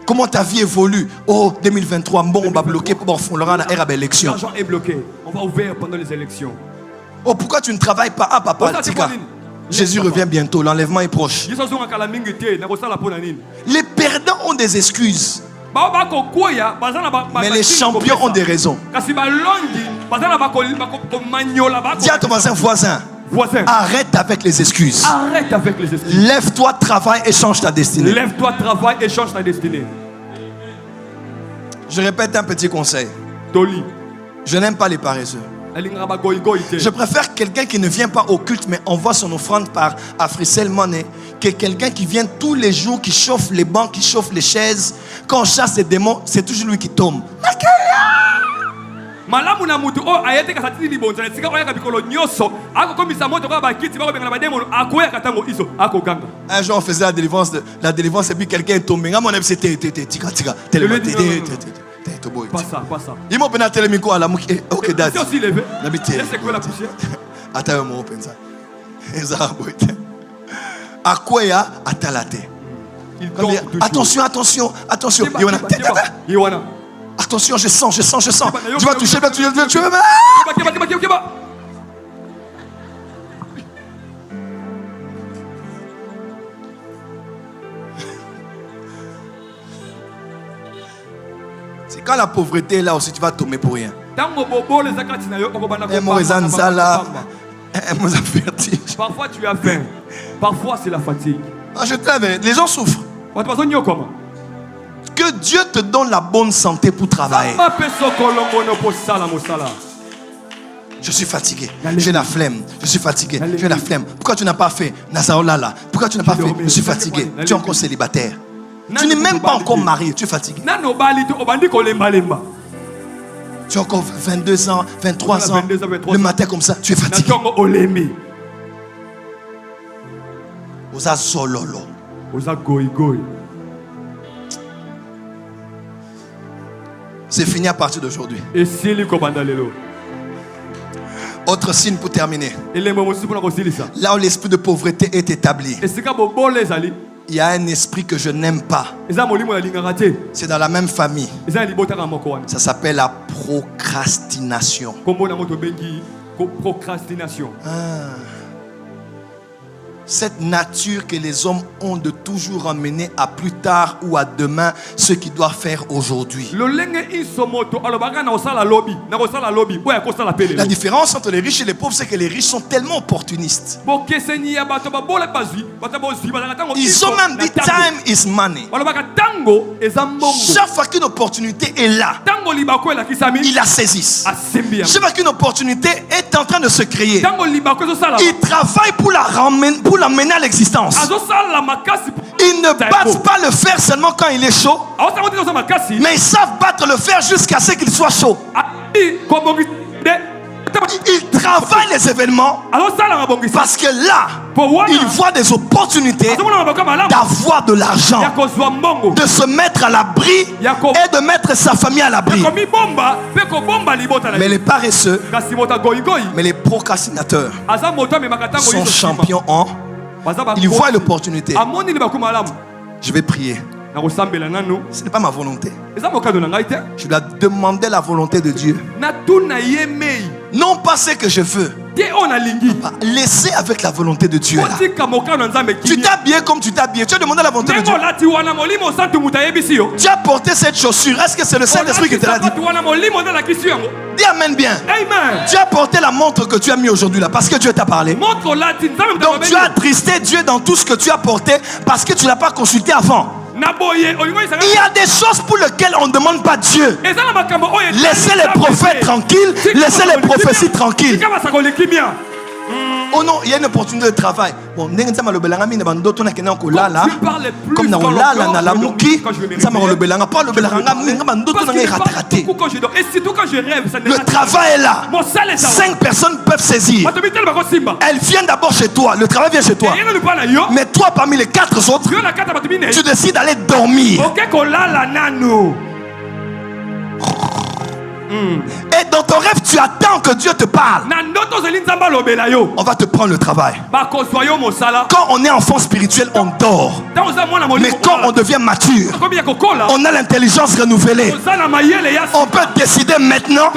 Comment ta vie évolue? Oh, 2023, bon, on va bloquer pour faire l'élection. l'argent est bloqué on va ouvrir pendant les élections Oh, pourquoi tu ne travailles pas? Ah, papa, tika. Jésus revient bientôt, l'enlèvement est proche. Les perdants ont des excuses. Mais les champions ont des raisons. Dis à ton voisin, arrête avec les excuses. Arrête avec les excuses. Lève-toi, travaille et change ta destinée. Lève-toi, travaille et change ta destinée. Je répète un petit conseil. Toli. Je n'aime pas les paresseux. Je préfère quelqu'un qui ne vient pas au culte mais envoie son offrande par Africell Money que quelqu'un qui vient tous les jours, qui chauffe les bancs, qui chauffe les chaises. Quand on chasse les démons, c'est toujours lui qui tombe. Un jour on faisait la délivrance et puis quelqu'un est tombé. Pas ça, pas ça. Il m'a peine à télémicro à la mouque. Ok, dad. C'est aussi levé. Laisse quoi la poussière. Attends un moment, pensa. À quoi ya atalate. Attention, attention, attention. Yowana. Attention, je sens. Tu vas toucher, tu vas tuer. C'est quand la pauvreté est là aussi, tu vas tomber pour rien. Parfois tu as faim. Parfois c'est la fatigue. Je t'avais, les gens souffrent. Que Dieu te donne la bonne santé pour travailler. Je suis fatigué, j'ai la flemme. Je suis fatigué, j'ai la flemme. Pourquoi tu n'as pas fait Nazaolala? Pourquoi tu n'as pas fait? Je suis fatigué. Tu es encore célibataire. Tu n'es même pas encore marié, tu es fatigué. Tu as encore 22 ans, 23 ans. Le matin comme ça, tu es fatigué. Oza sololo. Oza goï. C'est fini à partir d'aujourd'hui. Et si les commandantes. Autre signe pour terminer. Là où l'esprit de pauvreté est établi, il y a un esprit que je n'aime pas. C'est dans la même famille. Ça s'appelle la procrastination. Cette nature que les hommes ont de toujours emmener à plus tard ou à demain ce qu'ils doivent faire aujourd'hui. La différence entre les riches et les pauvres, c'est que les riches sont tellement opportunistes. Ils ont même dit time is money. Chaque fois qu'une opportunité est là, ils la saisissent. Chaque fois qu'une opportunité est en train de se créer, ils travaillent pour l'amener à l'existence. Ils ne battent pas le fer seulement quand il est chaud, mais ils savent battre le fer jusqu'à ce qu'il soit chaud. Ils travaillent les événements parce que là, ils voient des opportunités d'avoir de l'argent, de se mettre à l'abri et de mettre sa famille à l'abri. Mais les paresseux, mais les procrastinateurs sont champions en... Ils voient l'opportunité. Je vais prier. Ce n'est pas ma volonté. Je dois demander la volonté de Dieu. Non pas ce que je veux. Laissez avec la volonté de Dieu là. Tu t'es habillé comme tu t'es habillé. Tu as demandé la volonté de Dieu. Tu as porté cette chaussure. Est-ce que c'est le Saint-Esprit qui te l'a dit? Dis amen bien. Amen. Tu as porté la montre que tu as mis aujourd'hui là parce que Dieu t'a parlé. Donc tu as attristé Dieu dans tout ce que tu as porté parce que tu ne l'as pas consulté avant. Il y a des choses pour lesquelles on ne demande pas Dieu. Laissez les prophètes tranquilles. Laissez les prophéties tranquilles. Oh non, il y a une opportunité de travail. Bon, comme dans la mouki, le travail est là. 5 personnes peuvent saisir. Elles viennent d'abord chez toi. Le travail vient chez toi. Mais toi, parmi les 4 autres, tu décides d'aller dormir. Et dans ton rêve, tu attends que Dieu te parle. On va te prendre le travail. Quand on est enfant spirituel, on dort. Mais quand on devient mature, on a l'intelligence renouvelée. On peut décider maintenant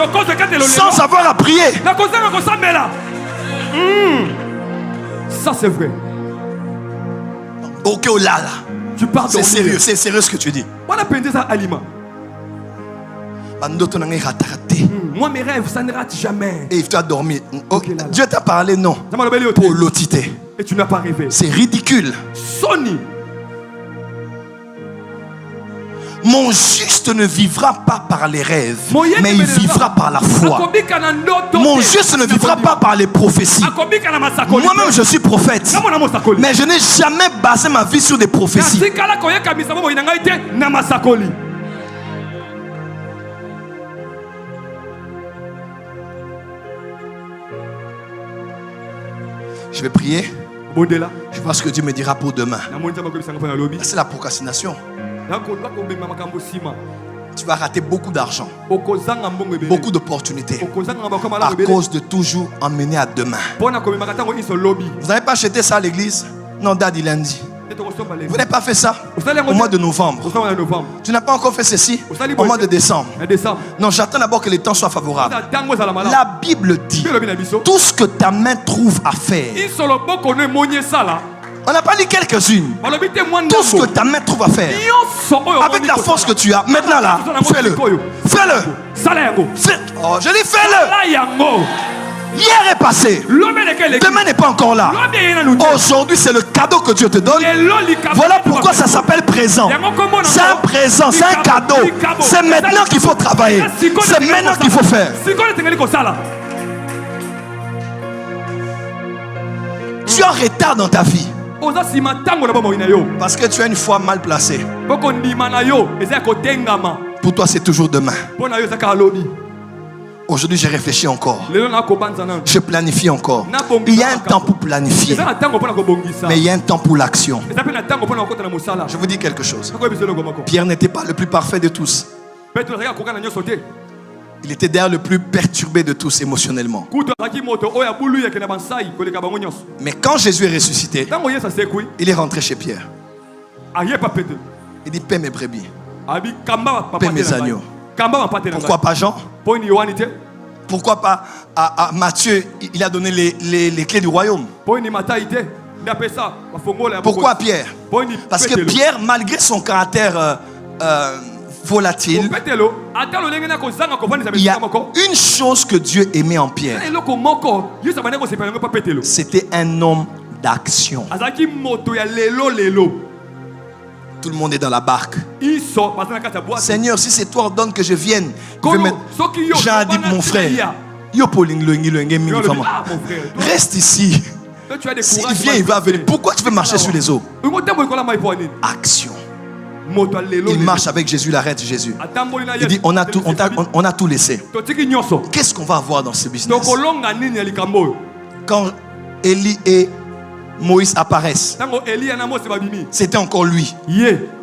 sans avoir à prier. Ça c'est vrai. Ok, oh là là. Tu pars C'est dormir. sérieux, c'est sérieux ce que tu dis. On a peint ça aliment. Bandoto na ngai rataraté. Moi mes rêves, ça ne rate jamais. Et tu as dormi. Oh, Ok, là, là. Dieu t'a parlé, non. Ça m'a levé Pour l'otité. et tu n'as pas rêvé. C'est ridicule. Sony. Mon juste ne vivra pas par les rêves, Moyen mais de il Bénézor. vivra par la foi. Akobika na ndoto Mon te. juste ne vivra pas par les prophéties. Akobika na masakoli. Moi-même, je suis prophète. Kama na masakoli. Mais je n'ai jamais basé ma vie sur des prophéties. Kasi kala koyeka misamo mo inanga ite na masakoli. Je vais prier. Bondela. Je vois ce que Dieu me dira pour demain. Na monza makobisa ngapa na lobby. C'est la procrastination. Nako bema makambo sima. Tu vas rater beaucoup d'argent, Okozanga mbongo ebele. beaucoup d'opportunités Okozanga ngaba mala à ebele. cause de toujours emmener à demain. Pona komema katango iso lobby. Vous n'avez pas acheté ça à l'église? Non, Dad, il lundi. Vous n'avez pas fait ça au mois de novembre. Tu n'as pas encore fait ceci au mois de décembre. Non, j'attends d'abord que les temps soient favorables. La Bible dit tout ce que ta main trouve à faire. On n'a pas dit quelques-unes. Tout ce que ta main trouve à faire. Avec la force que tu as, maintenant là, fais-le. Fais-le. Oh, je dis fais-le. Hier est passé. Demain n'est pas encore là. Aujourd'hui, c'est le cadeau que Dieu te donne. Voilà pourquoi ça s'appelle présent. C'est un présent, c'est un cadeau. C'est maintenant qu'il faut travailler. C'est maintenant qu'il faut faire. Tu es en retard dans ta vie parce que tu as une foi mal placée. Pour toi, c'est toujours demain. Aujourd'hui, j'ai réfléchi encore. Je planifie encore. Il y a un temps pour planifier, mais il y a un temps pour l'action. Je vous dis quelque chose. Pierre n'était pas le plus parfait de tous. Il était d'ailleurs le plus perturbé de tous émotionnellement. Mais quand Jésus est ressuscité, il est rentré chez Pierre. Il dit, paie mes brebis, paie mes agneaux. Pourquoi pas Jean? Pourquoi pas à Matthieu? Il a donné les clés du royaume. Pourquoi Pierre? Parce que Pierre, malgré son caractère volatile, il y a une chose que Dieu aimait en Pierre. C'était un homme d'action. Tout le monde est dans la barque. Seigneur, si c'est toi, ordonne que je vienne. J'ai dit, mon frère, reste ici. S'il vient, il va venir. Pourquoi tu veux marcher sur les eaux? Action. Il marche avec Jésus, il arrête Jésus. Il dit, on a tout laissé. Qu'est-ce qu'on va avoir dans ce business? Quand Élie et Moïse apparaissent, c'était encore lui.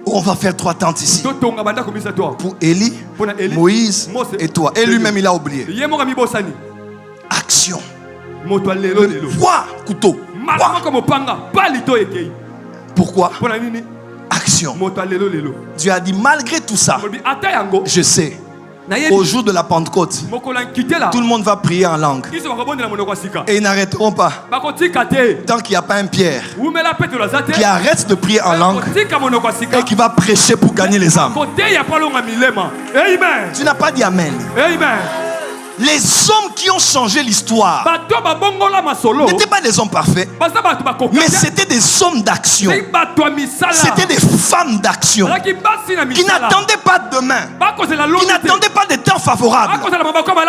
On va faire 3 tentes ici. Pour Élie, Moïse et toi. Et lui-même, il a oublié. Action. Quoi? Couteau. Pourquoi? Action. Dieu a dit, malgré tout ça, je sais, au jour de la Pentecôte, tout le monde va prier en langue. Et ils n'arrêteront pas tant qu'il n'y a pas un Pierre qui arrête de prier en langue et qui va prêcher pour gagner les âmes. Tu n'as pas dit Amen. Les hommes qui ont changé l'histoire n'étaient pas des hommes parfaits, mais c'était des hommes d'action. C'était des femmes d'action qui n'attendaient pas demain, qui n'attendaient pas des temps favorables.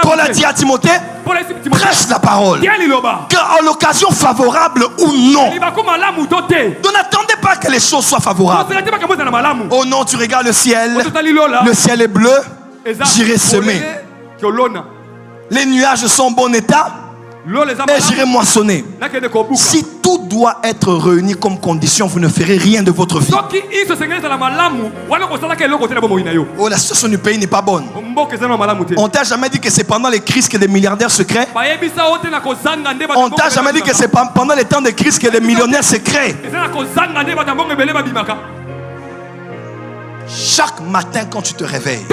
Paul a dit à Timothée, prêche la parole, qu'à l'occasion favorable ou non. Donc n'attendez pas que les choses soient favorables. Oh non, tu regardes le ciel est bleu, j'irai semer. Les nuages sont en bon état et j'irai moissonner. Si tout doit être réuni comme condition, vous ne ferez rien de votre vie. Oh, la situation du pays n'est pas bonne. On t'a jamais dit que c'est pendant les crises que les milliardaires se créent. On t'a jamais dit que c'est pendant les temps de crise que les millionnaires se créent. Chaque matin quand tu te réveilles,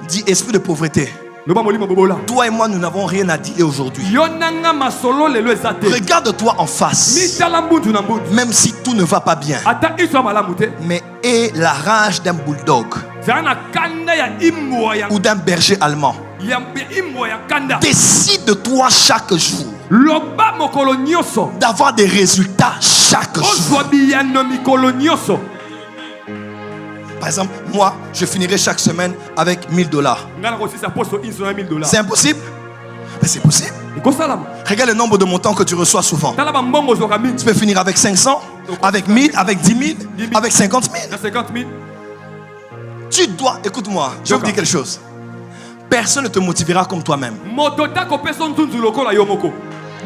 dis esprit de pauvreté, Loba molimo bobola. Toi et moi, nous n'avons rien à dire aujourd'hui. Yonanga masolo lelo ezate. Regarde-toi en face. Mitala mbuntu na mbuntu. Même si tout ne va pas bien. Ata iso malamu te. Mais aie la rage d'un bulldog Zana kanda ya imwa ya ou d'un berger allemand. imwa ya kanda. Décide-toi chaque jour Loba mokolo nyoso. d'avoir des résultats chaque jour. Ozwa biyano mikolo nyoso. Par exemple, moi, je finirai chaque semaine avec $1000. Ngana kosisa poso inso na $1000. C'est impossible? Mais c'est possible. Ikosalama. Regarde le nombre de montants que tu reçois souvent. Tala ba mbongo zoka mingi. Tu peux finir avec 500, avec 1000, avec 10 000, avec 50 000. Na 50 000. Tu dois, écoute-moi, je vais vous dire quelque chose. Personne ne te motivera comme toi-même. Motota ko peso ntunzu lokola yo moko.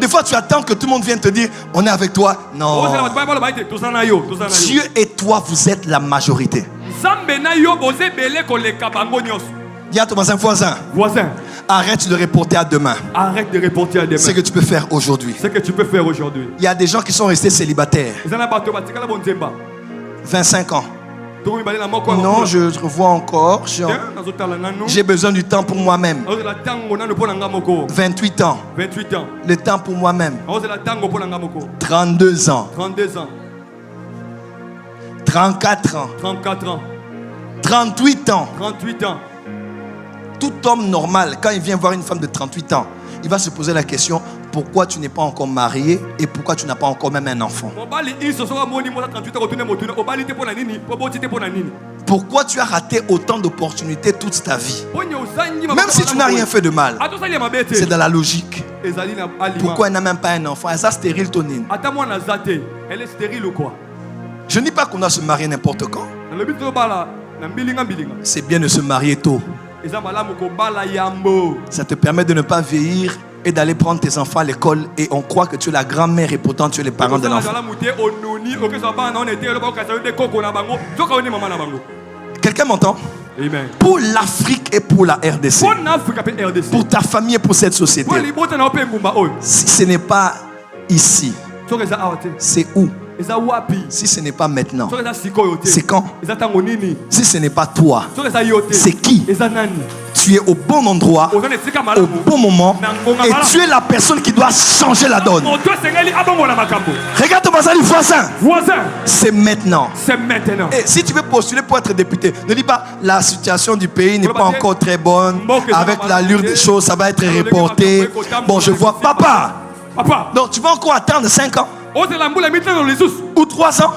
Des fois, tu attends que tout le monde vienne te dire, on est avec toi. Non. Ozela batba balo baite tozana yo. Dieu et toi, vous êtes la majorité. Zambe na yo boze bele koleka bango nyoso. Dis à ton voisin, Voisin, arrête de reporter à demain. arrête de reporter à demain. Ce que tu peux faire aujourd'hui. Ce que tu peux faire aujourd'hui. Il y a des gens qui sont restés célibataires. Ezana bato batikala bonzemba. 25 ans. Tokomi bale na moko. Non, je revois encore. nazotala nanu. J'ai besoin du temps pour moi-même. Ozela tango nanu pona nga moko. 28 ans. 28 ans. Le temps pour moi-même. Ozela tango pona nga moko. 32 ans. 32 ans. 34 ans. 34 ans. 38 ans. 38 ans. Tout homme normal, quand il vient voir une femme de 38 ans, il va se poser la question, pourquoi tu n'es pas encore marié et pourquoi tu n'as pas encore même un enfant? Mobali iso soka moni mo 38 ans kotune motune. Obali te pona nini? Poboti te pona nini? Pourquoi tu as raté autant d'opportunités toute ta vie? Ponyo uzangi Même si tu n'as rien fait de mal. Atosali mabete. C'est dans la logique. Ezali na alima. Pourquoi elle n'a même pas un enfant? Elle est stérile, Tonine. Ata mwana zate. Elle est stérile ou quoi? Je ne dis pas qu'on doit se marier n'importe quand. Le but de bala na mbilinga mbilinga. C'est bien de se marier tôt. Eza malamu ko bala yambo. Ça te permet de ne pas vieillir et d'aller prendre tes enfants à l'école et on croit que tu es la grand-mère et pourtant tu es le parent de l'enfant. Quelqu'un m'entend? Amen. Pour l'Afrique et pour la RDC, pour ta famille et pour cette société, si ce n'est pas ici, c'est où? Si ce n'est pas maintenant, c'est quand? Si ce n'est pas toi, c'est qui? Tu es au bon endroit, au bon moment, et tu es la personne qui doit changer la donne. Regarde ton voisin. C'est maintenant. C'est maintenant. Et si tu veux postuler pour être député, ne dis pas la situation du pays n'est pas encore très bonne. Avec l'allure des choses, ça va être reporté. Bon, je vois. Papa. Donc tu vas encore attendre 5 ans ou 3 ans.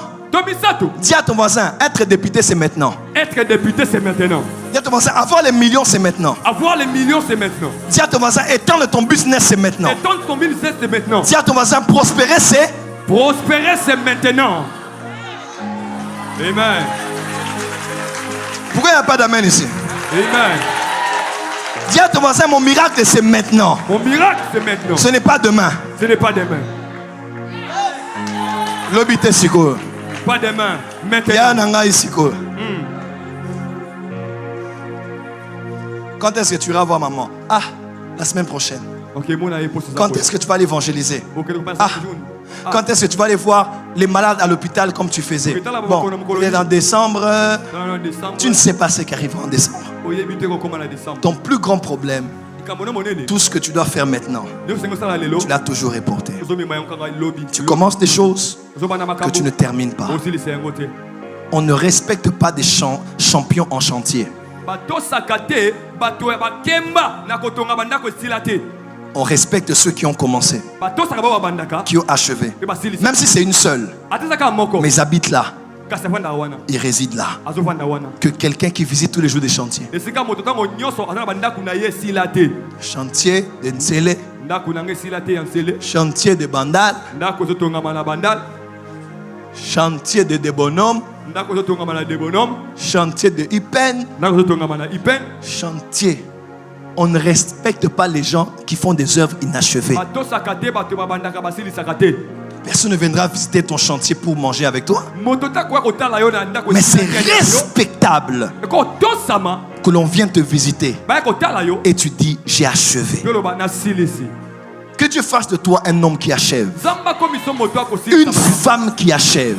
Dis à ton voisin, être député c'est maintenant. Être député c'est maintenant. Dis à ton voisin, avoir les millions c'est maintenant. Avoir les millions c'est maintenant. Dis à ton voisin, étendre ton business c'est maintenant. Étendre ton business c'est maintenant. Dis à ton voisin, prospérer c'est. Prospérer c'est maintenant. Amen. Pourquoi il n'y a pas d'amen ici? Amen. Dis à ton voisin, mon miracle c'est maintenant. Mon miracle c'est maintenant. Ce n'est pas demain. Ce n'est pas demain. L'obité siko. Pas demain. Maintenant. Quand est-ce que tu iras voir maman? Ah, la semaine prochaine. Quand est-ce que tu vas aller évangéliser? Ah, quand est-ce que tu vas aller voir les malades à l'hôpital comme tu faisais? Bon, il est en décembre. Tu ne sais pas ce qui arrivera en décembre. Ton plus grand problème, tout ce que tu dois faire maintenant, tu l'as toujours reporté. Tu commences des choses que tu ne termines pas. On ne respecte pas des champions en chantier. On respecte ceux qui ont commencé, qui ont achevé. Même si c'est une seule, mais ils habitent là. Il réside là. Que quelqu'un qui visite tous les jours des chantiers. Chantier de Nsele, chantier de Bandal, chantier de Debonhomme, chantier de Ipen, chantier. On ne respecte pas les gens qui font des œuvres inachevées. Personne ne viendra visiter ton chantier pour manger avec toi. Mais c'est respectable que l'on vienne te visiter et tu dis j'ai achevé. Que Dieu fasse de toi un homme qui achève, une femme qui achève.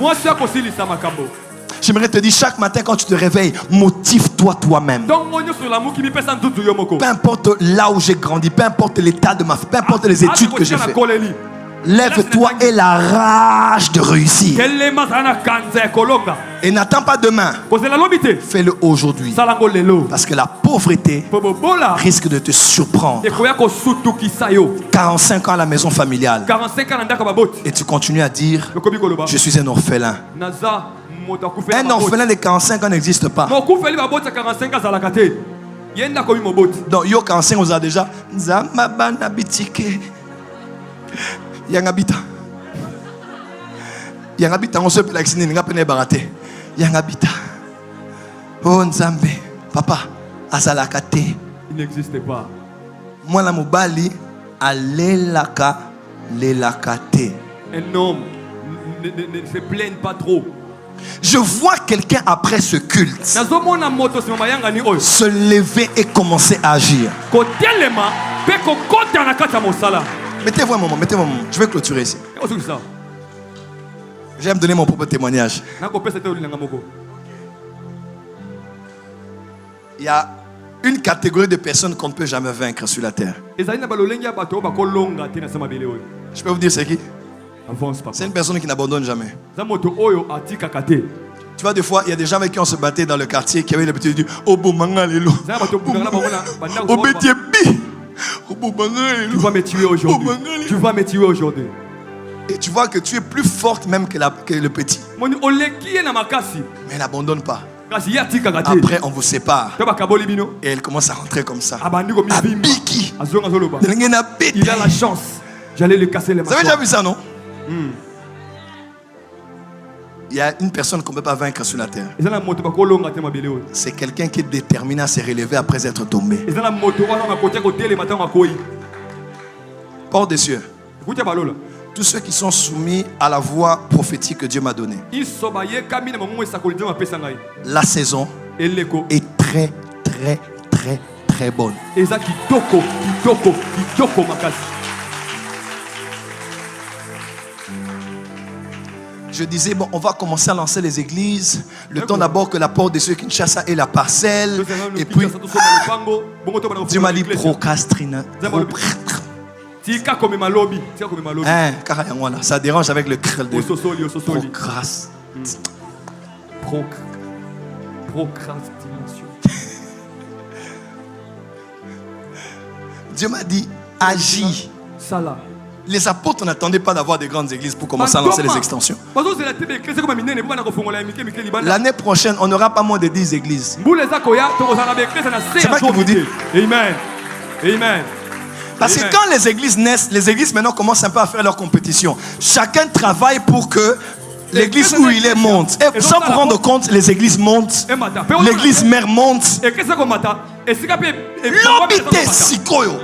J'aimerais te dire, chaque matin quand tu te réveilles, motive-toi toi-même. Donc, on est sur l'amour qui me pèse en tout yo moko. Peu importe là où j'ai grandi, peu importe l'état de ma vie, peu importe les études que j'ai faites. Lève-toi et la rage de réussir. Et n'attends pas demain. Fais-le aujourd'hui. Parce que la pauvreté risque de te surprendre. 45 ans à la maison familiale. Et tu continues à dire, je suis un orphelin. Un orphelin de 45 ans n'existe pas. Donc, yo 45 ans déjà. Zamabana bitike. Yangabita. Yangabita, on se peut l'acciner, n'a pas baraté. Yangabita. Oh Nzambe, papa, azalakate. Il n'existe pas. Moi la mobali, alelaka, lelakate. Un homme ne se plaigne pas trop. Je vois quelqu'un après ce culte se lever et commencer à agir. Mettez-vous un moment, mettez-vous un moment. Je vais clôturer ici. J'aime donner mon propre témoignage. Il y a une catégorie de personnes qu'on ne peut jamais vaincre sur la terre. Je peux vous dire c'est qui? C'est une personne qui n'abandonne jamais. Tu vois, des fois, il y a des gens avec qui on se battait dans le quartier qui avaient l'habitude de dire oh, bon, mangalelo. Tu vas me tuer aujourd'hui. Tu vas me tuer aujourd'hui. Et tu vois que tu es plus forte même que le petit. Mais elle n'abandonne pas. Après, on vous sépare. Et elle commence à rentrer comme ça. Abiki. Il a la chance. J'allais lui casser les mains. Vous avez déjà vu ça, non? Il y a une personne qu'on ne peut pas vaincre sur la terre. C'est quelqu'un qui est déterminé à se relever après être tombé. Porte des cieux. Tous ceux qui sont soumis à la voix prophétique que Dieu m'a donnée. La saison est très, très, très, très bonne. Je disais, bon, on va commencer à lancer les églises. Le temps d'abord que la porte des cieux Kinshasa ait la parcelle. Et puis, Dieu m'a dit procrastine. Ça dérange avec le creux de procrastination. Dieu m'a dit, agis. Les apôtres n'attendaient pas d'avoir des grandes églises pour commencer à lancer les extensions. L'année prochaine, on n'aura pas moins de 10 églises. C'est pas ce que vous dites. Amen. Amen. Parce que quand les églises naissent, les églises maintenant commencent un peu à faire leur compétition. Chacun travaille pour que l'église où il est monte. Et sans vous rendre compte, les églises montent. L'église mère monte. L'obité sikoyo.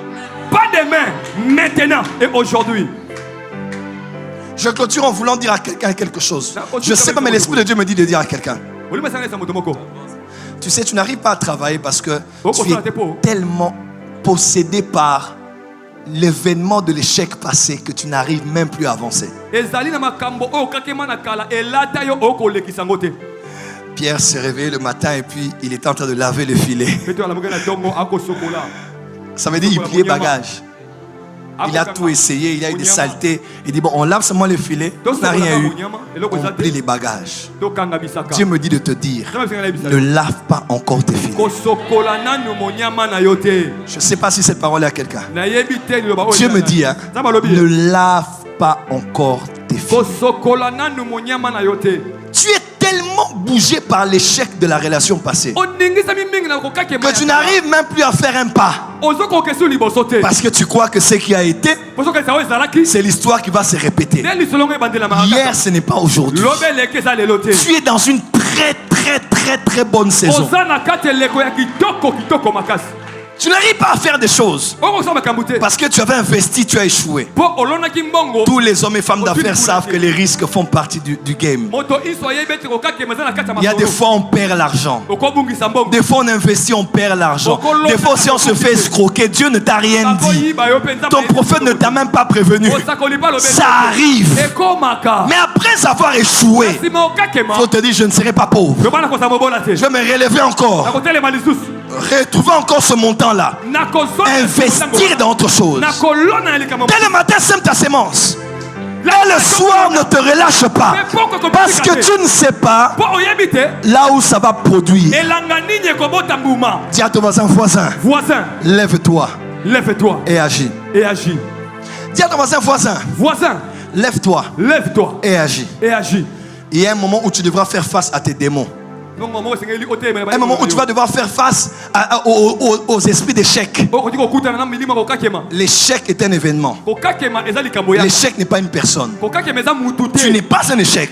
Pas demain, maintenant et aujourd'hui. Je clôture en voulant dire à quelqu'un quelque chose. Je ne sais pas, mais l'Esprit de Dieu me dit de dire à quelqu'un. Tu sais, tu n'arrives pas à travailler parce que tu es tellement possédé par l'événement de l'échec passé que tu n'arrives même plus à avancer. Pierre s'est réveillé le matin et puis il était en train de laver le filet. Ça veut dire qu'il pliait bagage. Il a tout essayé, il y a eu des saletés. Il dit bon, on lave seulement les filets. On n'a rien eu. On plie les bagages. Dieu me dit de te dire, ne lave pas encore tes filets. Je ne sais pas si cette parole est à quelqu'un. Dieu me dit, hein, ne lave pas encore tes filets. Tu es tellement bougé par l'échec de la relation passée que tu n'arrives même plus à faire un pas. Parce que tu crois que ce qui a été, c'est l'histoire qui va se répéter. Hier, ce n'est pas aujourd'hui. Tu es dans une très très très très bonne saison. Tu n'arrives pas à faire des choses. Parce que tu avais investi, tu as échoué. Tous les hommes et femmes d'affaires savent que les risques font partie du game. Il y a des fois on perd l'argent. Des fois on investit, on perd l'argent. Des fois aussi on se fait escroquer. Dieu ne t'a rien dit. Ton prophète ne t'a même pas prévenu. Ça arrive. Mais après avoir échoué, il faut te dire, je ne serai pas pauvre. Je vais me relever encore. Retrouver encore ce montant-là. Investir dans autre chose. Dès le matin, sème ta sémence. Et le soir, ne te relâche pas. Parce que tu ne sais pas là où ça va produire. Dis à ton voisin, lève-toi. Lève-toi Et agis. et agis. Dis à ton voisin, lève-toi. Lève-toi Et agis. et agis. Il y a un moment où tu devras faire face à tes démons. Un moment où tu vas devoir faire face aux esprits d'échec. L'échec est un événement. L'échec n'est pas une personne. Tu n'es pas un échec.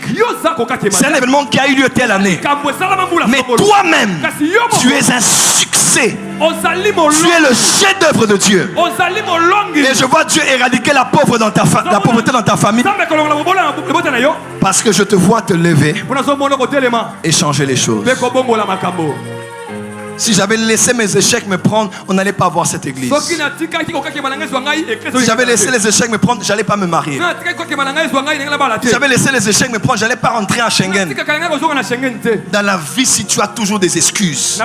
C'est un événement qui a eu lieu telle année. Mais toi-même, tu es un succès. Tu es le chef-d'œuvre de Dieu. Et je vois Dieu éradiquer la pauvreté dans ta famille. Parce que je te vois te lever et changer les choses. Si j'avais laissé mes échecs me prendre, on n'allait pas avoir cette église. Si j'avais laissé les échecs me prendre, j'allais pas me marier. Si j'avais laissé les échecs me prendre, j'allais pas rentrer à Schengen. Dans la vie, si tu as toujours des excuses,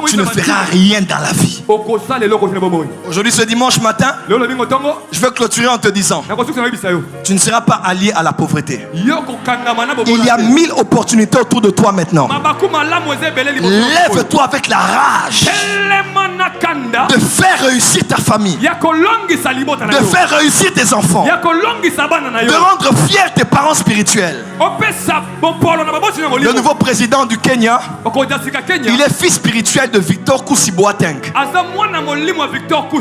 tu ne feras rien dans la vie. Aujourd'hui, ce dimanche matin, je veux clôturer en te disant, tu ne seras pas allié à la pauvreté. Il y a 1000 opportunités autour de toi maintenant. Lève-toi avec la rage de faire réussir ta famille, de faire réussir tes enfants, de rendre fiers tes parents spirituels. Le nouveau président du Kenya, il est fils spirituel de Victor Kusi Boateng.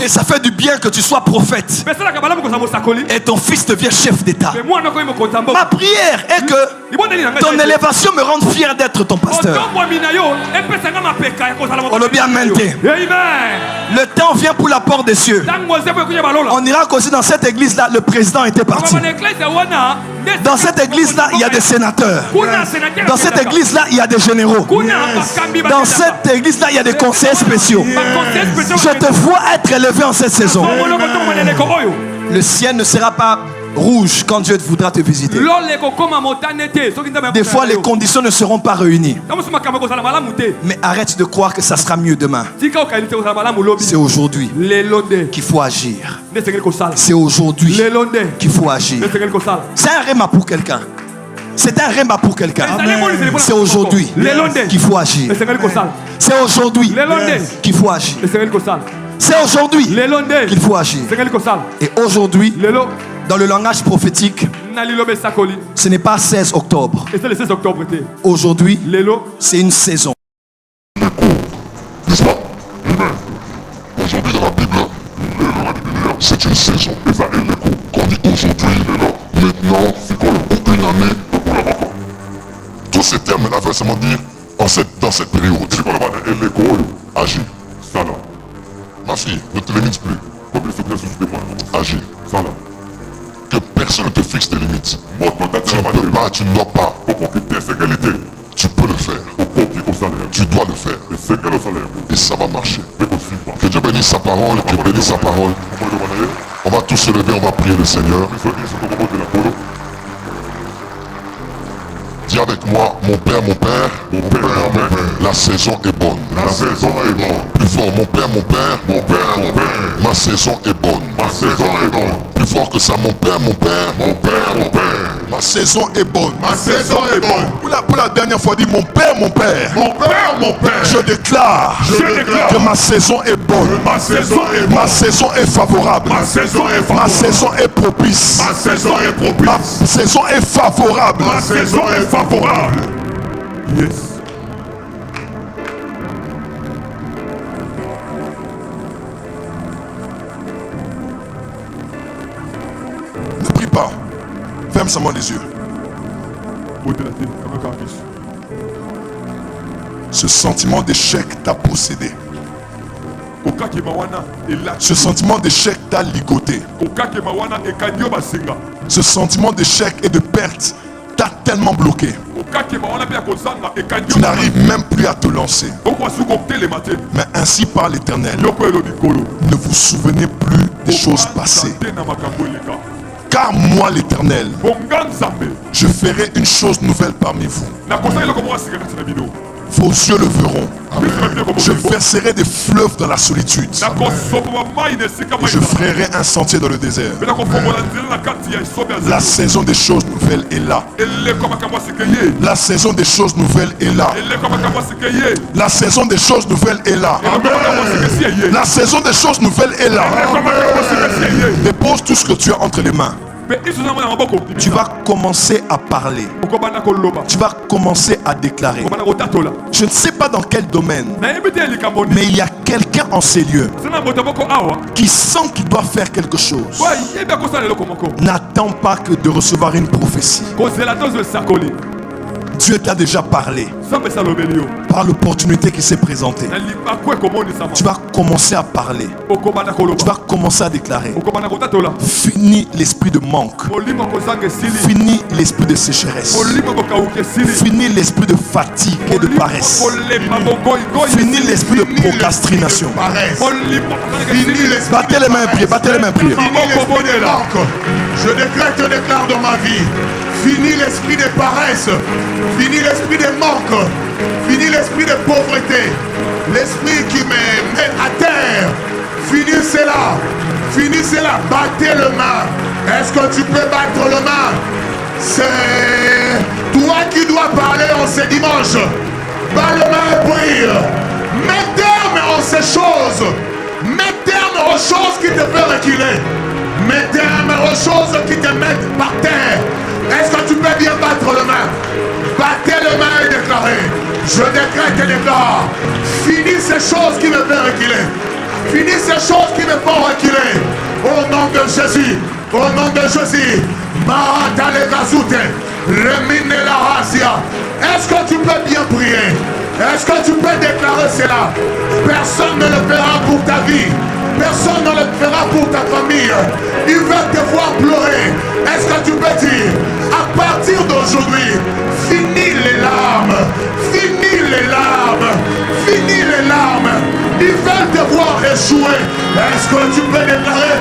Et ça fait du bien que tu sois prophète et ton fils devient chef d'État. Ma prière est que ton élévation me rende fier d'être ton pasteur. On a bien mainté. Le temps vient pour la porte des cieux. On ira causer dans cette église-là. Le président était parti. Dans cette église-là, il y a des sénateurs. Dans cette église-là, il y a des généraux. Dans cette église-là, il y a des conseillers spéciaux. Je te vois être élevé en cette saison. Le ciel ne sera pas rouge quand Dieu voudra te visiter. Des fois, les conditions ne seront pas réunies. Mais arrête de croire que ça sera mieux demain. C'est aujourd'hui qu'il faut agir. C'est aujourd'hui qu'il faut agir. C'est un rhéma pour quelqu'un. C'est un rhéma pour quelqu'un. C'est aujourd'hui qu'il faut agir. C'est aujourd'hui qu'il faut agir. C'est aujourd'hui qu'il faut agir. Et aujourd'hui, dans le langage prophétique, ce n'est pas 16 octobre. Aujourd'hui, c'est une saison. Aujourd'hui dans la Bible, c'est une saison. Quand dit aujourd'hui, maintenant, c'est quoi une année. Tous ces termes-là veulent seulement dire dans cette période. Agis. Ça là. Ma fille, ne te limite plus. Agis. Ça là. Que personne ne te fixe des limites. Tu ne peux pas, tu ne dois pas. Tu peux le faire. Tu dois le faire. Et ça va marcher. Que Dieu bénisse sa parole, que Dieu bénisse sa parole. On va tous se lever, on va prier le Seigneur. Dis avec moi, mon Père, la saison est bonne. La saison est bonne. Plus fort, mon Père, ma saison est bonne. Ma saison est bonne. Plus fort que ça, mon Père, ma saison est bonne. Ma saison est bonne. Pour la dernière fois, dis mon Père, je déclare que ma saison est bonne. Ma saison est favorable. Ma saison est propice. Ma saison est favorable. Ma saison est favorable. Yes. Ne prie pas. Ferme seulement les yeux. Ce sentiment d'échec t'a possédé. Ce sentiment d'échec t'a ligoté. Ce sentiment d'échec et de perte t'a tellement bloqué. Tu n'arrives même plus à te lancer. Mais ainsi par l'Éternel, ne vous souvenez plus des choses passées. Car moi l'Éternel, je ferai une chose nouvelle parmi vous. Vos yeux le verront. Je verserai des fleuves dans la solitude. Et je ferai un sentier dans le désert. La saison des choses nouvelles est là. La saison des choses nouvelles est là. La saison des choses nouvelles est là. La saison des choses nouvelles est là. Dépose tout ce que tu as entre les mains. Tu vas commencer à parler. Tu vas commencer à déclarer. Je ne sais pas dans quel domaine, mais il y a quelqu'un en ces lieux qui sent qu'il doit faire quelque chose. N'attends pas que de recevoir une prophétie. Dieu t'a déjà parlé par l'opportunité qui s'est présentée. Tu vas commencer à parler. Tu vas commencer à déclarer. Fini l'esprit de manque. Fini l'esprit de sécheresse. Fini l'esprit de fatigue et de paresse. Fini l'esprit de procrastination. Battez les mains et priez. Battez les mains et priez. Fini l'esprit de manque. Je déclare dans ma vie. Fini l'esprit de paresse. Fini l'esprit de manque. Fini l'esprit de pauvreté. L'esprit qui me met à terre. Finissez-la. Finissez-la. Battez le main. Est-ce que tu peux battre le main? C'est toi qui dois parler en ce dimanche. Bats le main et prie. Mets terme en ces choses. Mets terme aux choses qui te font reculer. Mets terme aux choses qui te mettent par terre. Est-ce que tu peux bien battre le main? Battez le main et déclarez. Je décrète et déclare. Finis ces choses qui me font reculer. Finis ces choses qui me font reculer. Au nom de Jésus. Au nom de Jésus. Est-ce que tu peux bien prier? Est-ce que tu peux déclarer cela? Personne ne le fera pour ta vie. Personne ne le fera pour ta famille. Il va te voir pleurer. Est-ce que tu peux dire, à partir d'aujourd'hui, finis les larmes. Finis les larmes. Finis les larmes. Ils veulent te voir échouer. Est-ce que tu peux déclarer,